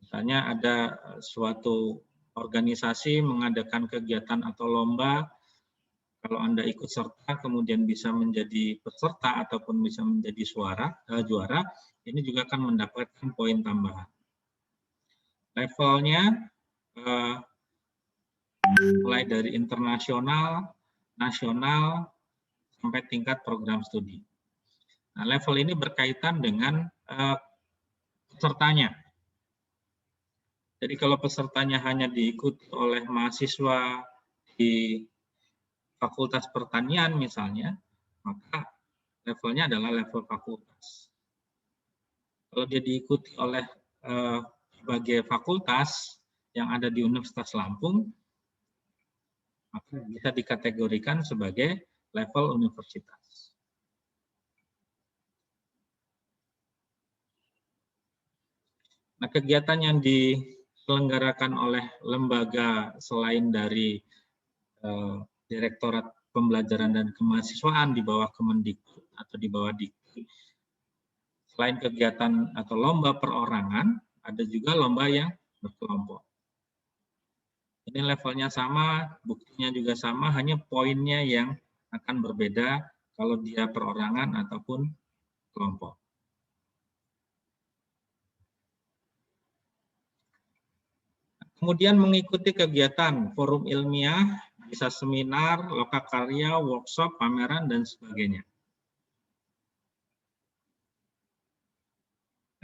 Misalnya ada suatu organisasi mengadakan kegiatan atau lomba, kalau Anda ikut serta kemudian bisa menjadi peserta ataupun bisa menjadi juara, ini juga akan mendapatkan poin tambahan. Levelnya mulai dari internasional, nasional, sampai tingkat program studi. Nah, level ini berkaitan dengan pesertanya. Jadi kalau pesertanya hanya diikuti oleh mahasiswa di Fakultas Pertanian misalnya, maka levelnya adalah level fakultas. Kalau dia diikuti oleh berbagai fakultas yang ada di Universitas Lampung, maka bisa dikategorikan sebagai level universitas. Nah, kegiatan yang diselenggarakan oleh lembaga selain dari Direktorat Pembelajaran dan Kemahasiswaan di bawah Kemendikbud atau di bawah Dikti, selain kegiatan atau lomba perorangan, ada juga lomba yang berkelompok. Ini levelnya sama, buktinya juga sama, hanya poinnya yang akan berbeda kalau dia perorangan ataupun kelompok. Kemudian mengikuti kegiatan forum ilmiah, bisa seminar, lokakarya, workshop, pameran, dan sebagainya.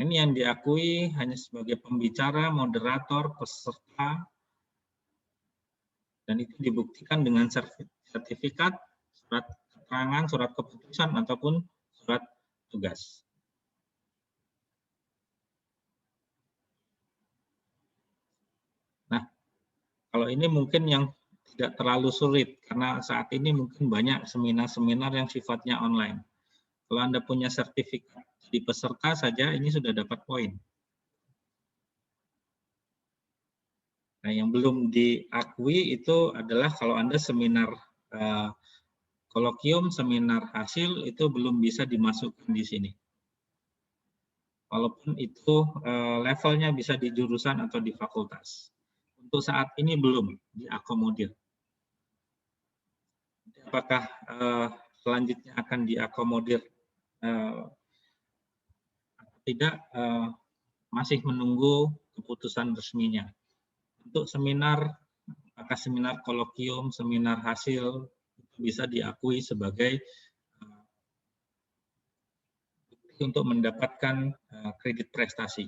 Ini yang diakui hanya sebagai pembicara, moderator, peserta, dan itu dibuktikan dengan sertifikat, surat keterangan, surat keputusan, ataupun surat tugas. Nah, kalau ini mungkin yang tidak terlalu sulit, karena saat ini mungkin banyak seminar-seminar yang sifatnya online. Kalau Anda punya sertifikat di peserta saja, ini sudah dapat poin. Nah, yang belum diakui itu adalah kalau Anda seminar kolokium, seminar hasil, itu belum bisa dimasukkan di sini. Walaupun itu levelnya bisa di jurusan atau di fakultas. Untuk saat ini belum diakomodir. Apakah selanjutnya akan diakomodir atau tidak, masih menunggu keputusan resminya. Untuk seminar, apakah seminar kolokium, seminar hasil, bisa diakui sebagai bukti untuk mendapatkan kredit prestasi.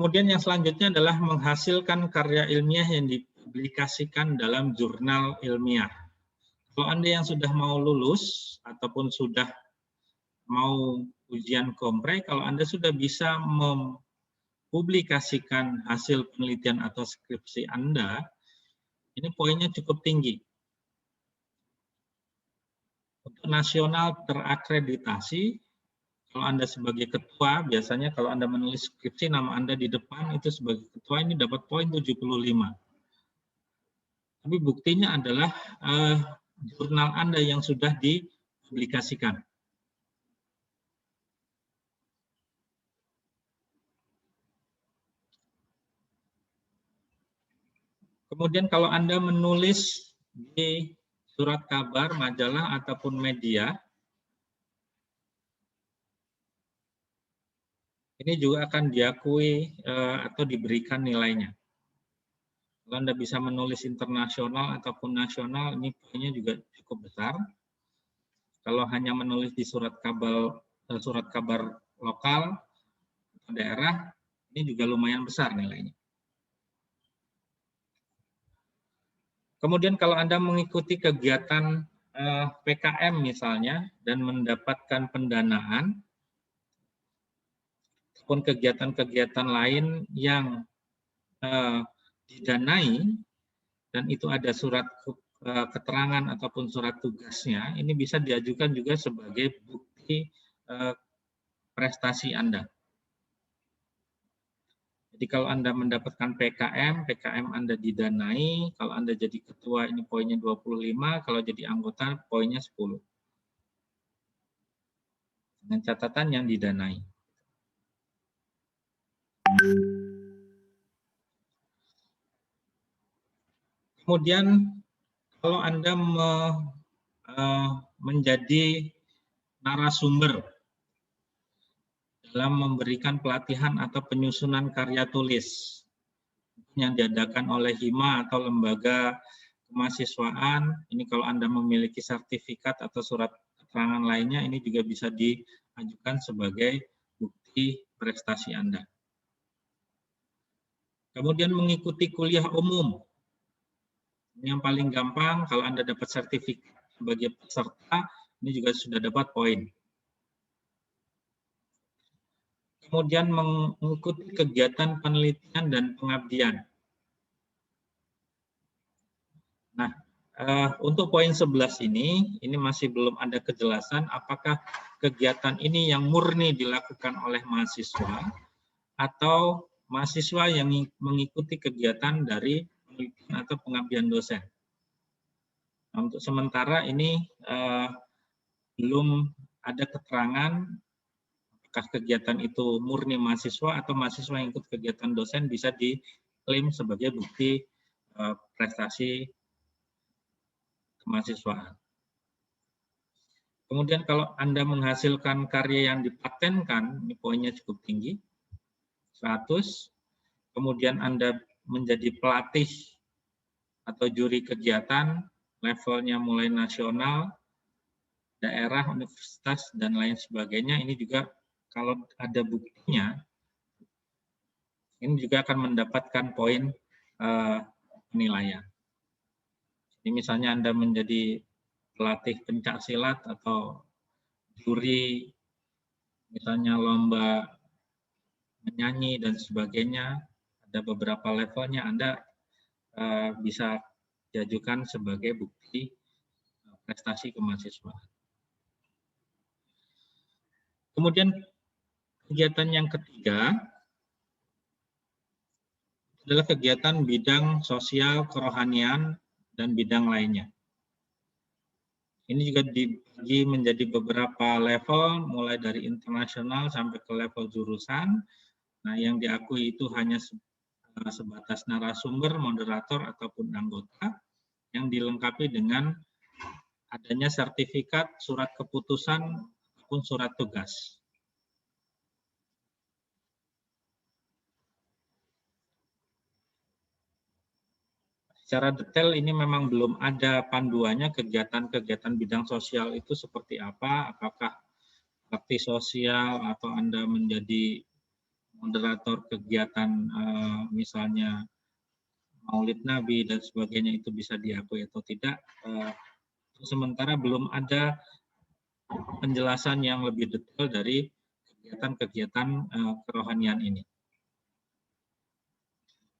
Kemudian yang selanjutnya adalah menghasilkan karya ilmiah yang dipublikasikan dalam jurnal ilmiah. Kalau Anda yang sudah mau lulus ataupun sudah mau ujian kompre, kalau Anda sudah bisa mempublikasikan hasil penelitian atau skripsi Anda, ini poinnya cukup tinggi. Untuk nasional terakreditasi, Kalau Anda sebagai ketua, biasanya kalau Anda menulis skripsi, nama Anda di depan, itu sebagai ketua ini dapat poin 75. Tapi buktinya adalah jurnal Anda yang sudah dipublikasikan. Kemudian kalau Anda menulis di surat kabar, majalah, ataupun media, ini juga akan diakui atau diberikan nilainya. Kalau Anda bisa menulis internasional ataupun nasional, ini poinnya juga cukup besar. Kalau hanya menulis di surat kabar lokal atau daerah, ini juga lumayan besar nilainya. Kemudian kalau Anda mengikuti kegiatan PKM misalnya dan mendapatkan pendanaan, ataupun kegiatan-kegiatan lain yang didanai, dan itu ada surat keterangan ataupun surat tugasnya, ini bisa diajukan juga sebagai bukti prestasi Anda. Jadi kalau Anda mendapatkan PKM Anda didanai, kalau Anda jadi ketua ini poinnya 25, kalau jadi anggota poinnya 10. Dengan catatan yang didanai. Kemudian kalau Anda menjadi narasumber dalam memberikan pelatihan atau penyusunan karya tulis yang diadakan oleh Hima atau lembaga kemahasiswaan, ini kalau Anda memiliki sertifikat atau surat keterangan lainnya, ini juga bisa diajukan sebagai bukti prestasi Anda. Kemudian mengikuti kuliah umum. Ini yang paling gampang, kalau Anda dapat sertifikat sebagai peserta, ini juga sudah dapat poin. Kemudian mengikuti kegiatan penelitian dan pengabdian. Nah, untuk poin 11 ini masih belum ada kejelasan apakah kegiatan ini yang murni dilakukan oleh mahasiswa atau mahasiswa yang mengikuti kegiatan dari penelitian atau pengabdian dosen. Nah, untuk sementara ini belum ada keterangan apakah kegiatan itu murni mahasiswa atau mahasiswa yang ikut kegiatan dosen bisa diklaim sebagai bukti prestasi kemahasiswaan. Kemudian kalau Anda menghasilkan karya yang dipatenkan, ini poinnya cukup tinggi, 100. Kemudian Anda menjadi pelatih atau juri kegiatan, levelnya mulai nasional, daerah, universitas, dan lain sebagainya. Ini juga kalau ada buktinya, ini juga akan mendapatkan poin penilaian. Ini misalnya Anda menjadi pelatih pencak silat atau juri, misalnya lomba menyanyi dan sebagainya, ada beberapa levelnya, Anda bisa diajukan sebagai bukti prestasi kemahasiswaan. Kemudian kegiatan yang ketiga adalah kegiatan bidang sosial, kerohanian, dan bidang lainnya. Ini juga dibagi menjadi beberapa level, mulai dari internasional sampai ke level jurusan. Nah, yang diakui itu hanya sebatas narasumber, moderator, ataupun anggota, yang dilengkapi dengan adanya sertifikat, surat keputusan, ataupun surat tugas. Secara detail ini memang belum ada panduannya kegiatan-kegiatan bidang sosial itu seperti apa, apakah bakti sosial atau Anda menjadi moderator kegiatan misalnya Maulid Nabi dan sebagainya itu bisa diakui atau tidak. Sementara belum ada penjelasan yang lebih detail dari kegiatan-kegiatan kerohanian ini.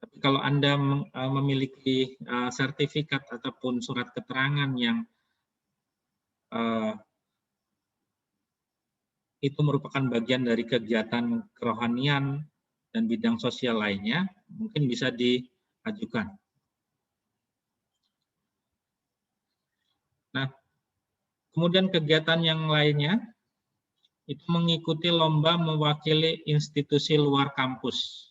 Tapi kalau Anda memiliki sertifikat ataupun surat keterangan yang itu merupakan bagian dari kegiatan kerohanian dan bidang sosial lainnya, mungkin bisa diajukan. Nah, kemudian kegiatan yang lainnya itu mengikuti lomba mewakili institusi luar kampus.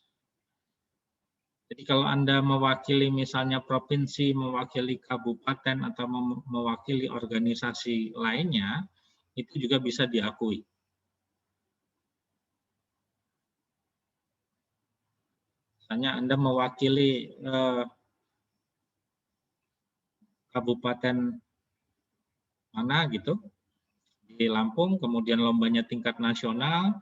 Jadi kalau Anda mewakili misalnya provinsi, mewakili kabupaten, atau mewakili organisasi lainnya, itu juga bisa diakui. Misalnya Anda mewakili kabupaten mana gitu, di Lampung, kemudian lombanya tingkat nasional,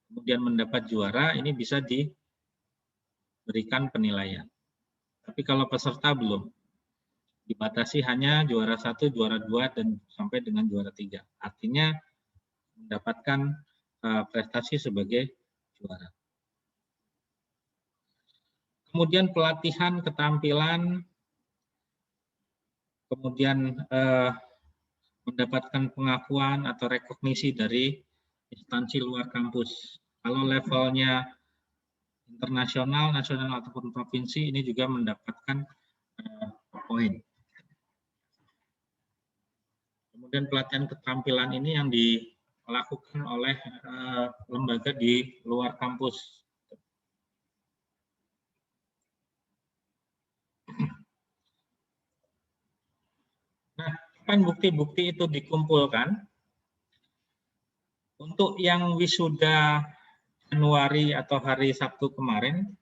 kemudian mendapat juara, ini bisa diberikan penilaian. Tapi kalau peserta belum, dibatasi hanya juara 1, juara 2, dan sampai dengan juara 3. Artinya mendapatkan prestasi sebagai juara. Kemudian pelatihan keterampilan, kemudian mendapatkan pengakuan atau rekognisi dari instansi luar kampus. Kalau levelnya internasional, nasional, ataupun provinsi, ini juga mendapatkan poin. Kemudian pelatihan keterampilan ini yang dilakukan oleh lembaga di luar kampus. Nah, kapan bukti-bukti itu dikumpulkan? Untuk yang wisuda Januari atau hari Sabtu kemarin,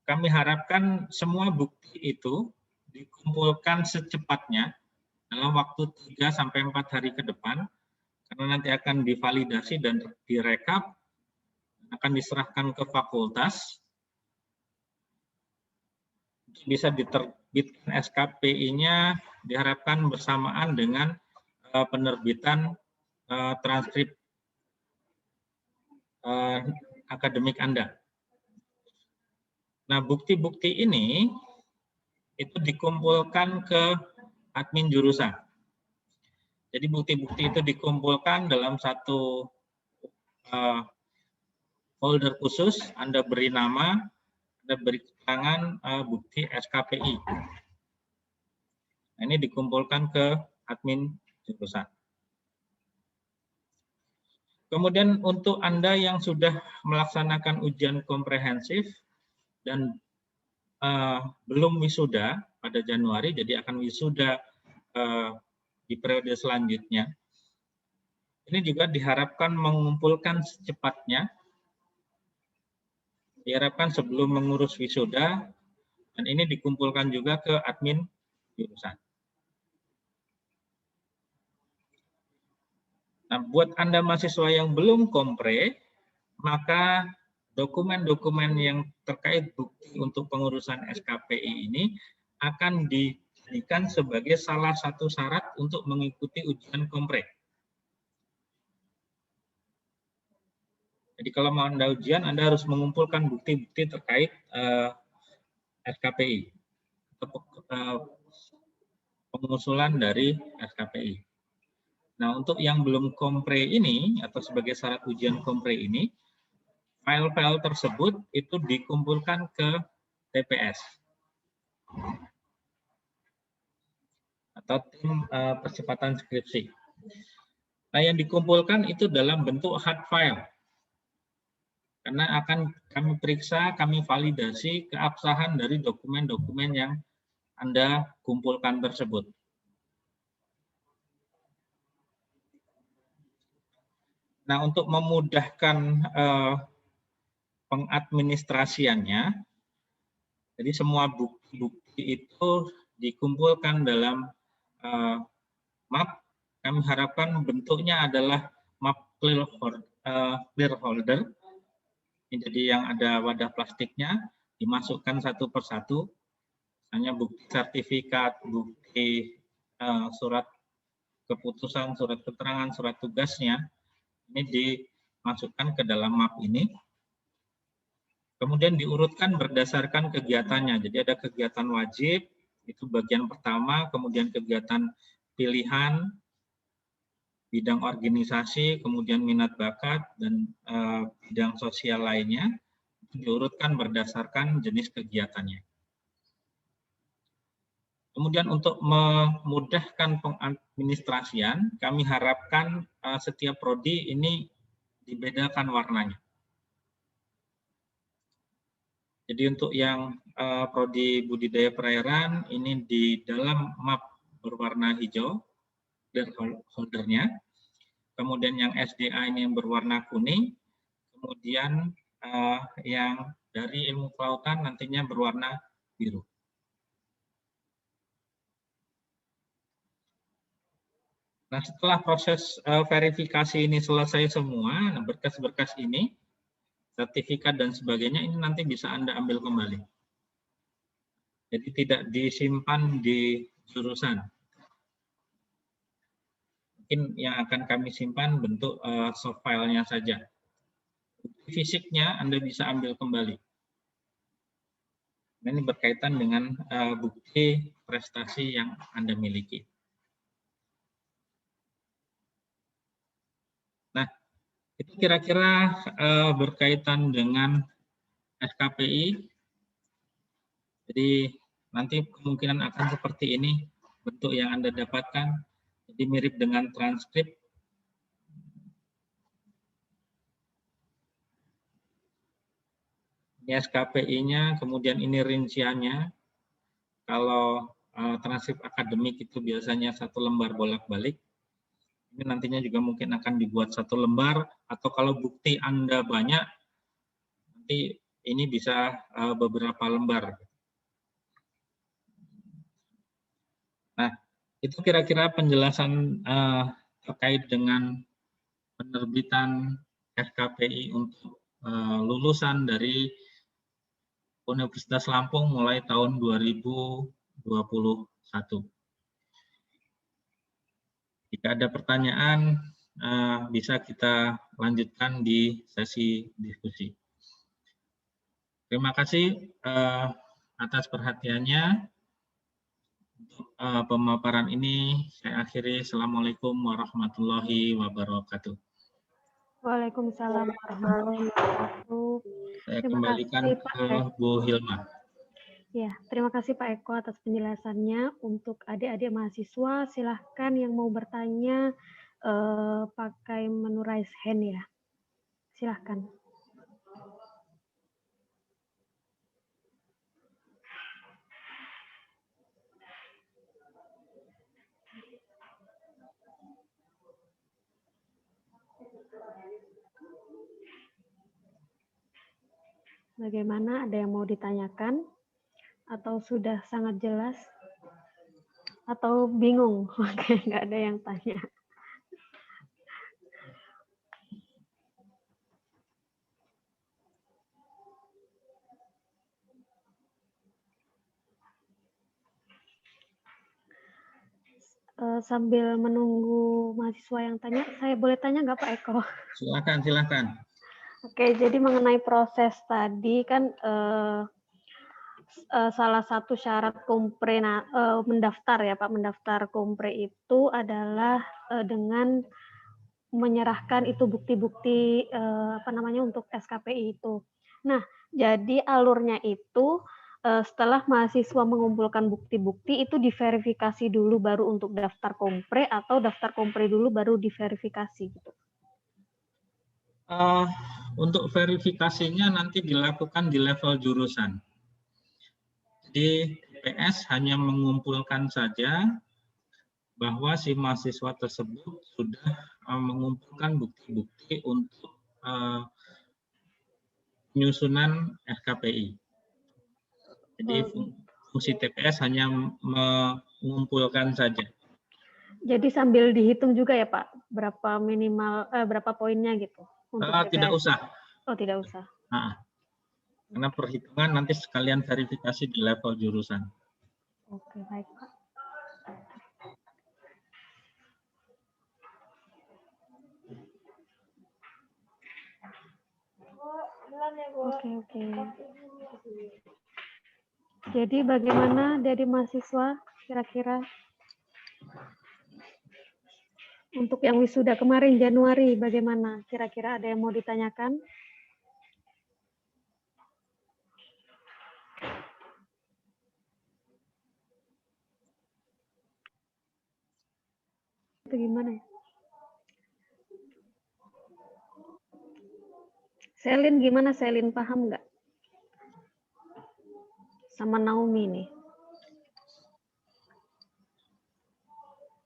kami harapkan semua bukti itu dikumpulkan secepatnya dalam waktu 3-4 hari ke depan, karena nanti akan divalidasi dan direkap, akan diserahkan ke fakultas, bisa diterbitkan SKPI-nya, diharapkan bersamaan dengan penerbitan transkrip akademik Anda. Nah, bukti-bukti ini itu dikumpulkan ke admin jurusan. Jadi bukti-bukti itu dikumpulkan dalam satu folder khusus, Anda beri nama, Anda beri keterangan bukti SKPI. Nah, ini dikumpulkan ke admin jurusan. Kemudian untuk Anda yang sudah melaksanakan ujian komprehensif dan belum wisuda pada Januari, jadi akan wisuda di periode selanjutnya, ini juga diharapkan mengumpulkan secepatnya, diharapkan sebelum mengurus wisuda, dan ini dikumpulkan juga ke admin jurusan. Nah, buat Anda mahasiswa yang belum kompre, maka dokumen-dokumen yang terkait bukti untuk pengurusan SKPI ini akan dijadikan sebagai salah satu syarat untuk mengikuti ujian kompre. Jadi kalau mau Anda ujian, Anda harus mengumpulkan bukti-bukti terkait SKPI, pengusulan dari SKPI. Nah, untuk yang belum kompre ini, atau sebagai syarat ujian kompre ini, file-file tersebut itu dikumpulkan ke TPS atau tim percepatan skripsi. Nah, yang dikumpulkan itu dalam bentuk hard file, karena akan kami periksa, kami validasi keabsahan dari dokumen-dokumen yang Anda kumpulkan tersebut. Nah, untuk memudahkan pengadministrasiannya, jadi semua bukti-bukti itu dikumpulkan dalam map. Kami harapkan bentuknya adalah map clear holder. Jadi yang ada wadah plastiknya, dimasukkan satu persatu, hanya bukti sertifikat, bukti surat keputusan, surat keterangan, surat tugasnya, ini dimasukkan ke dalam map ini. Kemudian diurutkan berdasarkan kegiatannya. Jadi ada kegiatan wajib, itu bagian pertama, kemudian kegiatan pilihan, bidang organisasi, kemudian minat bakat, dan bidang sosial lainnya, diurutkan berdasarkan jenis kegiatannya. Kemudian untuk memudahkan pengadministrasian, kami harapkan setiap prodi ini dibedakan warnanya. Jadi untuk yang prodi budidaya perairan ini di dalam map berwarna hijau holdernya. Kemudian yang SDA ini yang berwarna kuning. Kemudian yang dari ilmu kelautan nantinya berwarna biru. Nah, setelah proses verifikasi ini selesai semua, berkas-berkas ini, sertifikat dan sebagainya, ini nanti bisa Anda ambil kembali. Jadi tidak disimpan di jurusan. Mungkin yang akan kami simpan bentuk soft file-nya saja. Fisiknya Anda bisa ambil kembali. Ini berkaitan dengan bukti prestasi yang Anda miliki. Nah, itu kira-kira berkaitan dengan SKPI. Jadi nanti kemungkinan akan seperti ini bentuk yang Anda dapatkan. Jadi mirip dengan transkrip. Ini SKPI-nya, kemudian ini rinciannya. Kalau transkrip akademik itu biasanya 1 lembar bolak-balik. Ini nantinya juga mungkin akan dibuat 1 lembar, atau kalau bukti Anda banyak, nanti ini bisa beberapa lembar. Nah, itu kira-kira penjelasan terkait dengan penerbitan SKPI untuk lulusan dari Universitas Lampung mulai tahun 2021. Jika ada pertanyaan, bisa kita lanjutkan di sesi diskusi. Terima kasih atas perhatiannya. Untuk pemaparan ini saya akhiri. Assalamualaikum warahmatullahi wabarakatuh. Waalaikumsalam warahmatullahi wabarakatuh. Saya Terima kembalikan kasih, ke Pak Bu Hilma. Ya, terima kasih Pak Eko atas penjelasannya. Untuk adik-adik mahasiswa, silahkan yang mau bertanya pakai menu raise hand ya. Silahkan. Bagaimana, ada yang mau ditanyakan? Atau sudah sangat jelas? Atau bingung? Oke, nggak ada yang tanya. Sambil menunggu mahasiswa yang tanya, saya boleh tanya nggak Pak Eko? Silakan, silakan. Oke, jadi mengenai proses tadi kan salah satu syarat kompre mendaftar ya Pak, mendaftar kompre itu adalah dengan menyerahkan itu bukti-bukti untuk SKPI itu. Nah, jadi alurnya itu setelah mahasiswa mengumpulkan bukti-bukti itu diverifikasi dulu baru untuk daftar kompre, atau daftar kompre dulu baru diverifikasi gitu. Untuk verifikasinya nanti dilakukan di level jurusan. Jadi TPS hanya mengumpulkan saja bahwa si mahasiswa tersebut sudah mengumpulkan bukti-bukti untuk penyusunan SKPI. Jadi fungsi TPS hanya mengumpulkan saja. Jadi sambil dihitung juga ya Pak, berapa minimal berapa poinnya gitu untuk Tidak usah. Oh, tidak usah. Nah, karena perhitungan nanti sekalian verifikasi di level jurusan. Oke, baik Pak. Oke. Jadi bagaimana dari mahasiswa kira-kira? Untuk yang wisuda kemarin Januari, bagaimana? Kira-kira ada yang mau ditanyakan? Itu gimana ya? Selin gimana? Selin paham nggak? Sama Naomi nih.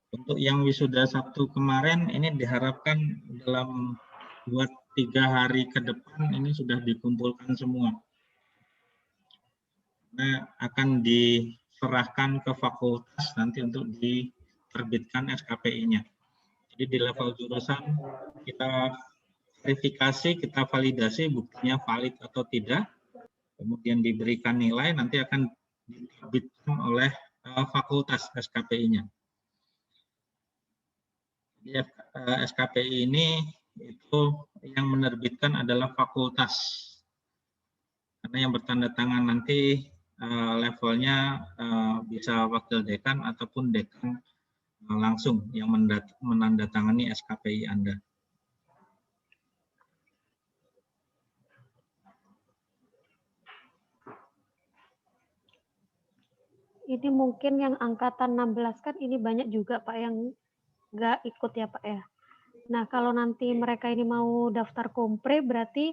Untuk yang wisuda Sabtu kemarin, ini diharapkan dalam 2-3 hari ke depan ini sudah dikumpulkan semua. Nah, akan diserahkan ke fakultas nanti untuk diterbitkan SKPI-nya. Jadi di level jurusan kita verifikasi, kita validasi buktinya valid atau tidak, kemudian diberikan nilai, nanti akan diterbitkan oleh fakultas SKPI-nya. Jadi SKPI ini itu yang menerbitkan adalah fakultas, karena yang bertanda tangan nanti levelnya bisa wakil dekan ataupun dekan langsung yang menandatangani SKPI Anda. Ini mungkin yang angkatan 16 kan ini banyak juga Pak yang nggak ikut ya Pak ya. Nah kalau nanti mereka ini mau daftar kompre berarti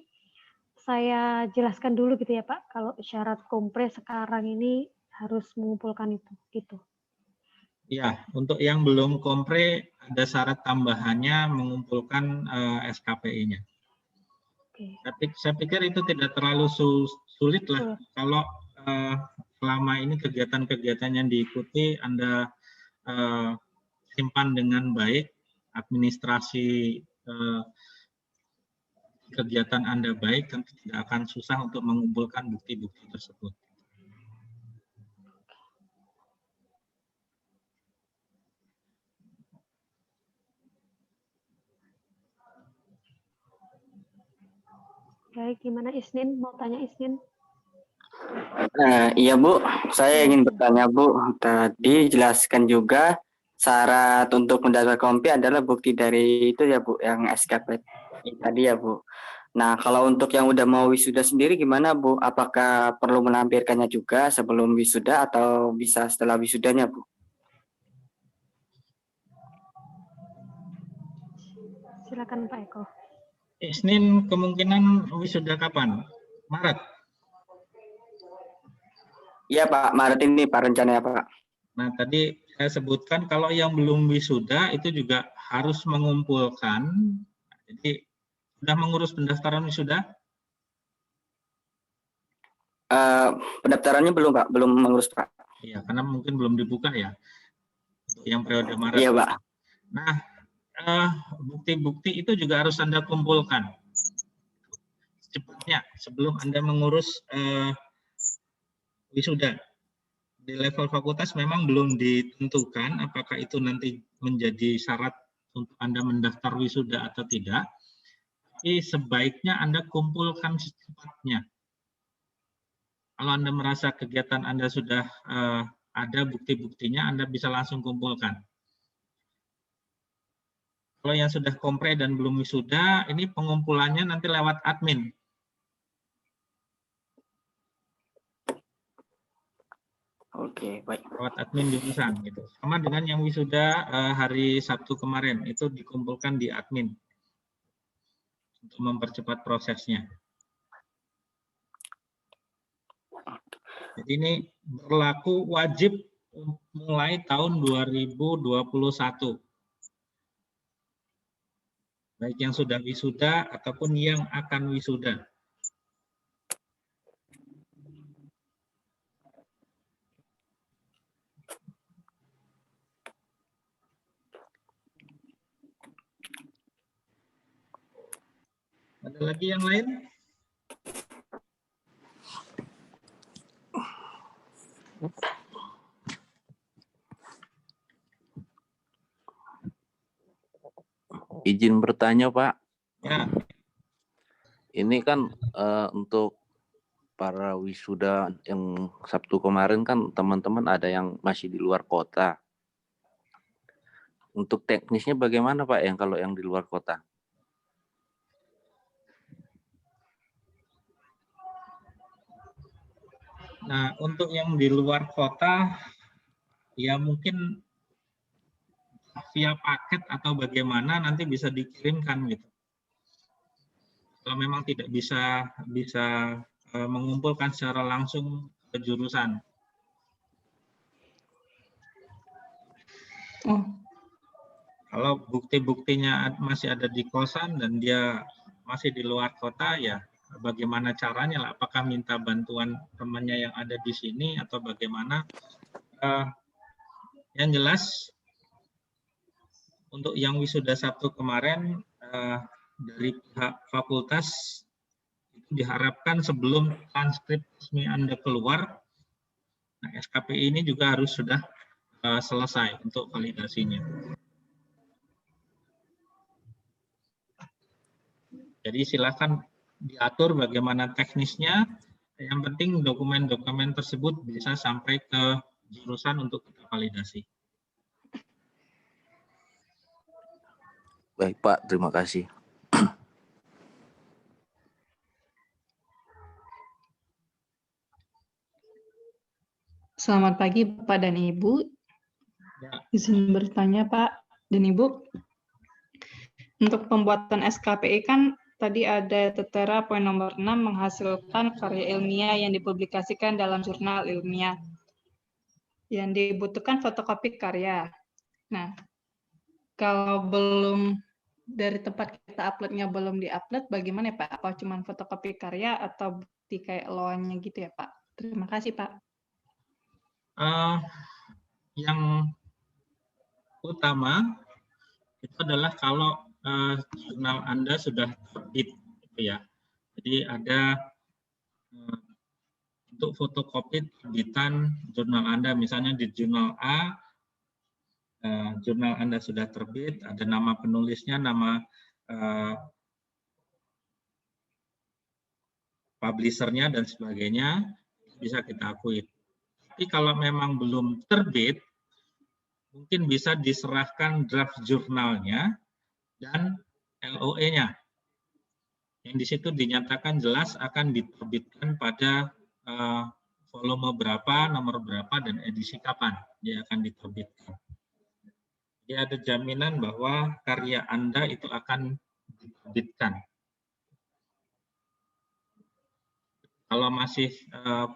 saya jelaskan dulu gitu ya Pak. Kalau syarat kompre sekarang ini harus mengumpulkan itu gitu. Ya, untuk yang belum kompre ada syarat tambahannya mengumpulkan SKPI-nya. Oke. Saya pikir itu tidak terlalu sulit lah kalau selama ini kegiatan-kegiatan yang diikuti Anda simpan dengan baik, administrasi kegiatan Anda baik, tentu tidak akan susah untuk mengumpulkan bukti-bukti tersebut. Baik, gimana Isnin? Mau tanya Isnin? Iya Bu, saya ingin bertanya Bu, tadi jelaskan juga syarat untuk mendaftar kompi adalah bukti dari itu ya Bu, yang SKP tadi ya Bu. Nah kalau untuk yang udah mau wisuda sendiri gimana Bu? Apakah perlu melampirkannya juga sebelum wisuda atau bisa setelah wisudanya Bu? Silakan Pak Eko. Isnin kemungkinan wisuda kapan? Maret? Iya Pak, Maret ini Pak rencananya Pak. Nah tadi saya sebutkan kalau yang belum wisuda itu juga harus mengumpulkan. Jadi sudah mengurus pendaftaran wisuda? Pendaftarannya belum Pak, belum mengurus Pak. Iya, karena mungkin belum dibuka ya untuk yang periode Maret. Iya Pak. Nah, bukti-bukti itu juga harus Anda kumpulkan secepatnya sebelum Anda mengurus wisuda. Di level fakultas memang belum ditentukan apakah itu nanti menjadi syarat untuk Anda mendaftar wisuda atau tidak. Tapi sebaiknya Anda kumpulkan secepatnya. Kalau Anda merasa kegiatan Anda sudah ada bukti-buktinya, Anda bisa langsung kumpulkan. Kalau yang sudah kompre dan belum wisuda, ini pengumpulannya nanti lewat admin. Oke, baik. Lewat admin jurusan gitu. Sama dengan yang wisuda hari Sabtu kemarin, itu dikumpulkan di admin untuk mempercepat prosesnya. Jadi ini berlaku wajib mulai tahun 2021. Baik yang sudah wisuda ataupun yang akan wisuda. Ada lagi yang lain? Izin bertanya, Pak. Ya. Ini kan untuk para wisuda yang Sabtu kemarin kan teman-teman ada yang masih di luar kota. untuk teknisnya bagaimana Pak yang kalau yang di luar kota? Nah, untuk yang di luar kota, ya mungkin via paket atau bagaimana nanti bisa dikirimkan gitu. Kalau memang tidak bisa mengumpulkan secara langsung ke jurusan. Oh, Kalau bukti-buktinya masih ada di kosan dan dia masih di luar kota, ya bagaimana caranya lah? Apakah minta bantuan temannya yang ada di sini atau bagaimana? Yang jelas untuk yang wisuda 1 kemarin dari pihak fakultas itu diharapkan sebelum transkrip resmi Anda keluar, nah, SKPI ini juga harus sudah selesai untuk validasinya. Jadi silakan diatur bagaimana teknisnya. Yang penting dokumen-dokumen tersebut bisa sampai ke jurusan untuk kita validasi. Baik Pak, terima kasih. Selamat pagi Bapak dan Ibu. Izin bertanya Pak dan Ibu. Untuk pembuatan SKPI kan tadi ada tertera poin nomor 6 menghasilkan karya ilmiah yang dipublikasikan dalam jurnal ilmiah. Yang dibutuhkan fotokopi karya. Nah, kalau belum dari tempat kita uploadnya belum diupload, bagaimana ya Pak? Apa cuma fotokopi karya atau bukti kayak loannya gitu ya Pak? Terima kasih Pak. Yang utama itu adalah kalau jurnal Anda sudah terbit, gitu ya. Jadi ada untuk fotokopi terbitan jurnal Anda, misalnya di jurnal A, jurnal Anda sudah terbit, ada nama penulisnya, nama publishernya dan sebagainya, bisa kita akui. Tapi kalau memang belum terbit, mungkin bisa diserahkan draft jurnalnya dan LOE-nya. Yang di situ dinyatakan jelas akan diterbitkan pada volume berapa, nomor berapa, dan edisi kapan dia akan diterbitkan. Jadi ada jaminan bahwa karya Anda itu akan diterbitkan. Kalau masih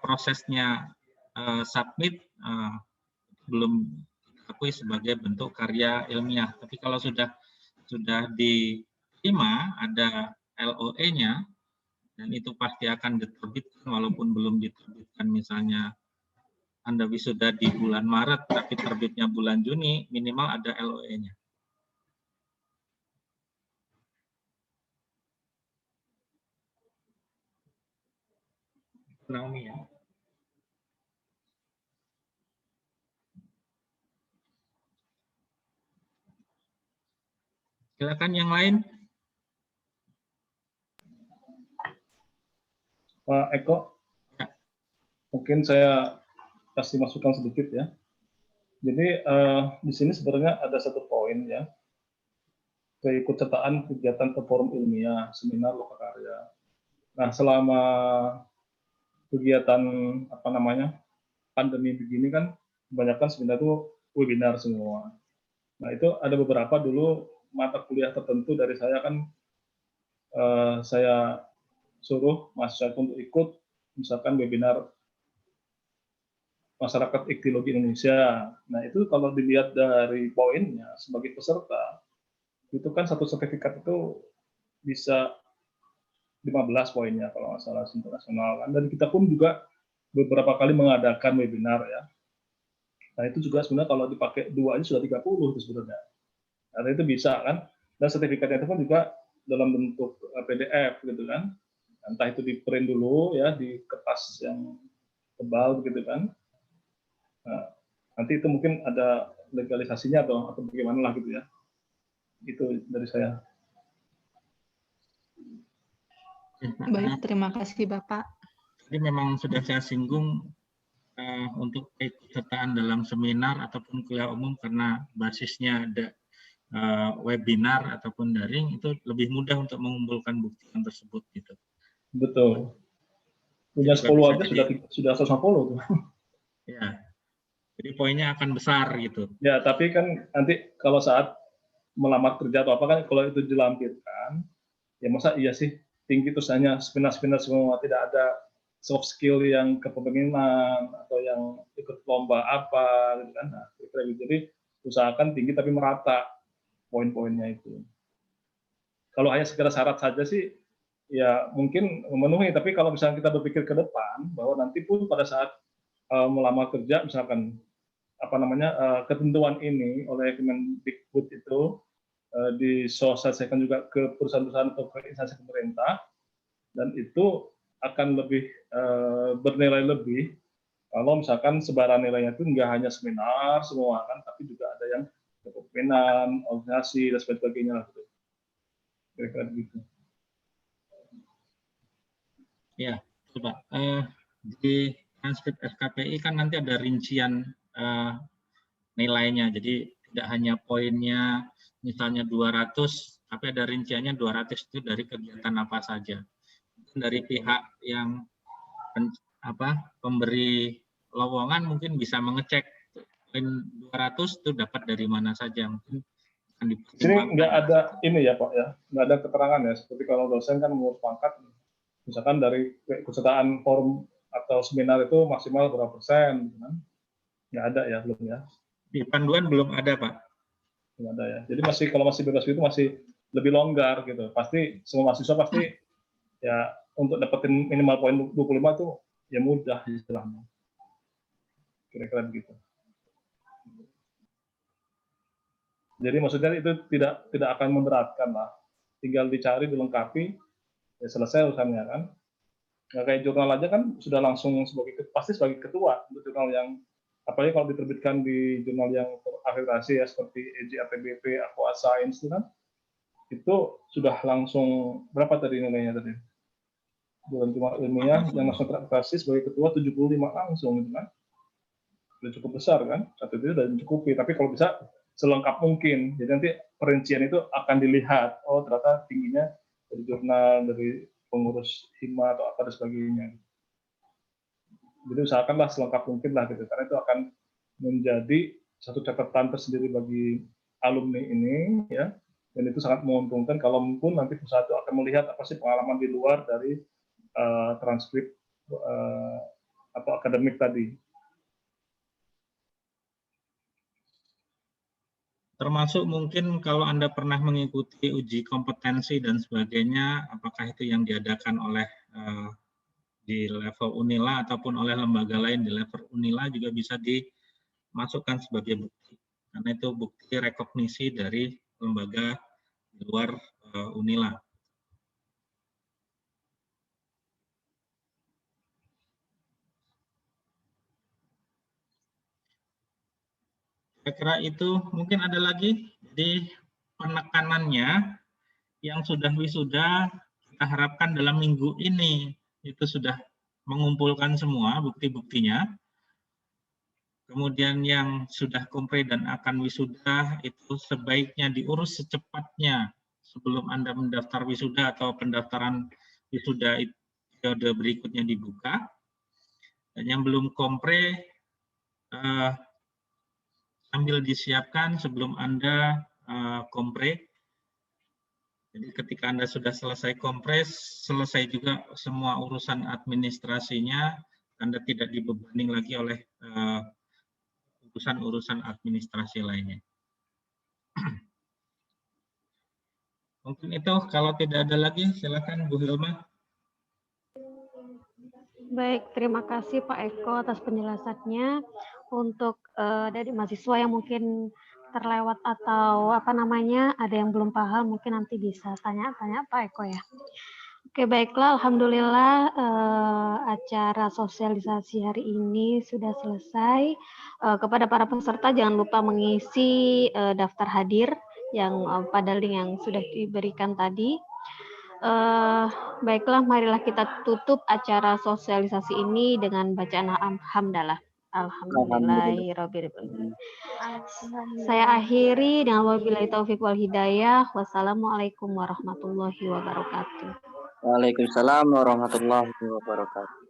prosesnya submit, belum diakui sebagai bentuk karya ilmiah. Tapi kalau sudah diterima, ada LOE-nya, dan itu pasti akan diterbitkan walaupun belum diterbitkan. Misalnya Anda wisuda di bulan Maret, tapi terbitnya bulan Juni, minimal ada LOE-nya. Naomi ya. Silakan yang lain. Pak Eko, mungkin saya kasih masukan sedikit ya. Jadi di sini sebenarnya ada satu poin ya, keikutsertaan kegiatan forum ilmiah, seminar lokakarya. Nah, selama kegiatan pandemi begini kan kebanyakan sebenarnya itu webinar semua. Nah, itu ada beberapa dulu mata kuliah tertentu dari saya kan saya suruh mahasiswa untuk ikut misalkan webinar masyarakat ikhtiologi Indonesia. Nah, itu kalau dilihat dari poinnya sebagai peserta, itu kan satu sertifikat itu bisa 15 poinnya kalau nggak salah internasional kan. Dan kita pun juga beberapa kali mengadakan webinar ya. Nah, itu juga sebenarnya kalau dipakai 2 aja sudah 30 itu sebenarnya. Nah, itu bisa kan. Dan sertifikatnya itu pun juga dalam bentuk PDF gitu kan. Entah itu di print dulu ya di kertas yang tebal begitu kan. Nah, nanti itu mungkin ada legalisasinya atau bagaimana lah gitu ya. Itu dari saya. Baik, terima kasih Bapak. Jadi memang sudah saya singgung untuk keikutsertaan dalam seminar ataupun kuliah umum karena basisnya ada webinar ataupun daring, itu lebih mudah untuk mengumpulkan bukti yang tersebut gitu. Betul. Punya Jadi 10 bisa aja jadi- sudah 150 tuh. Ya. Jadi poinnya akan besar gitu. Ya, tapi kan nanti kalau saat melamar kerja atau apa kan kalau itu dilampirkan, ya masa iya sih tinggi terus hanya seminar-seminar semua, tidak ada soft skill yang kepemimpinan atau yang ikut lomba apa gitu kan. Nah, kira-kira gitu. Jadi usahakan tinggi tapi merata poin-poinnya itu. Kalau hanya sekedar syarat saja sih ya mungkin memenuhi, tapi kalau misalnya kita berpikir ke depan bahwa nanti pun pada saat melamar kerja misalkan ketentuan ini oleh Kemendikbud itu disosialisasikan juga ke perusahaan-perusahaan atau ke instansi pemerintah, dan itu akan lebih bernilai lebih kalau misalkan sebaran nilainya itu nggak hanya seminar semua kan, tapi juga ada yang kepemimpinan, organisasi dan sebagainya lah gitu. Kira-kira begitu. Ya, coba di transkrip SKPI kan nanti ada rincian nilainya, jadi tidak hanya poinnya misalnya 200, tapi ada rinciannya 200 itu dari kegiatan apa saja. Dari pihak yang pemberi lowongan mungkin bisa mengecek poin 200 itu dapat dari mana saja. Mungkin akan Sini nggak ada ini ya Pak ya, nggak ada keterangan ya, seperti kalau dosen kan mengurus pangkat, misalkan dari kesertaan forum atau seminar itu maksimal berapa persen, kan? Nggak ada ya, belum ya. Di panduan belum ada Pak. Belum ada ya. Jadi kalau masih bebas itu masih lebih longgar gitu. Pasti semua mahasiswa pasti ya untuk dapetin minimal poin 25 itu ya mudah istilahnya. Kira-kira begitu. Jadi maksudnya itu tidak akan memberatkan lah. Tinggal dicari, dilengkapi, ya selesai urusannya kan. Nggak kayak jurnal aja kan sudah langsung pasti sebagai ketua untuk jurnal yang, apalagi kalau diterbitkan di jurnal yang terakreditasi ya seperti EJAPBP, Aqua Science itu kan, itu sudah langsung berapa tadi nilainya tadi? Jurnal ilmiah yang langsung terakreditasi sebagai ketua 75 langsung gitu kan. Sudah cukup besar kan, satu itu sudah mencukupi. Tapi kalau bisa selengkap mungkin, jadi nanti perincian itu akan dilihat, oh ternyata tingginya dari jurnal, dari pengurus hima atau apa dan sebagainya. Jadi usahakanlah selengkap mungkin lah gitu, karena itu akan menjadi satu catatan tersendiri bagi alumni ini ya, dan itu sangat menguntungkan kalau pun nanti perusahaan itu akan melihat apa sih pengalaman di luar dari transkrip atau akademik tadi. Termasuk mungkin kalau Anda pernah mengikuti uji kompetensi dan sebagainya, apakah itu yang diadakan oleh di level Unila ataupun oleh lembaga lain di level Unila juga bisa dimasukkan sebagai bukti. Karena itu bukti rekognisi dari lembaga di luar Unila. Kira-kira itu mungkin ada lagi. Jadi penekanannya yang sudah wisuda kita harapkan dalam minggu ini itu sudah mengumpulkan semua bukti-buktinya. Kemudian yang sudah kompre dan akan wisuda itu sebaiknya diurus secepatnya sebelum Anda mendaftar wisuda atau pendaftaran wisuda periode berikutnya dibuka. Dan yang belum kompre sambil disiapkan sebelum Anda kompre. Jadi ketika Anda sudah selesai kompres, selesai juga semua urusan administrasinya, Anda tidak dibebani lagi oleh urusan-urusan administrasi lainnya. Mungkin itu, kalau tidak ada lagi, silakan Bu Hilma. Baik, terima kasih Pak Eko atas penjelasannya. Untuk dari mahasiswa yang mungkin terlewat atau ada yang belum paham, mungkin nanti bisa tanya-tanya Pak Eko ya. Oke, baiklah, alhamdulillah acara sosialisasi hari ini sudah selesai. Kepada para peserta jangan lupa mengisi daftar hadir yang pada link yang sudah diberikan tadi. Baiklah, marilah kita tutup acara sosialisasi ini dengan bacaan hamdalah. Alhamdulillahirabbil alamin. Saya akhiri dengan wabillahi taufik wal hidayah. Wassalamualaikum warahmatullahi wabarakatuh. Waalaikumsalam warahmatullahi wabarakatuh.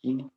Ini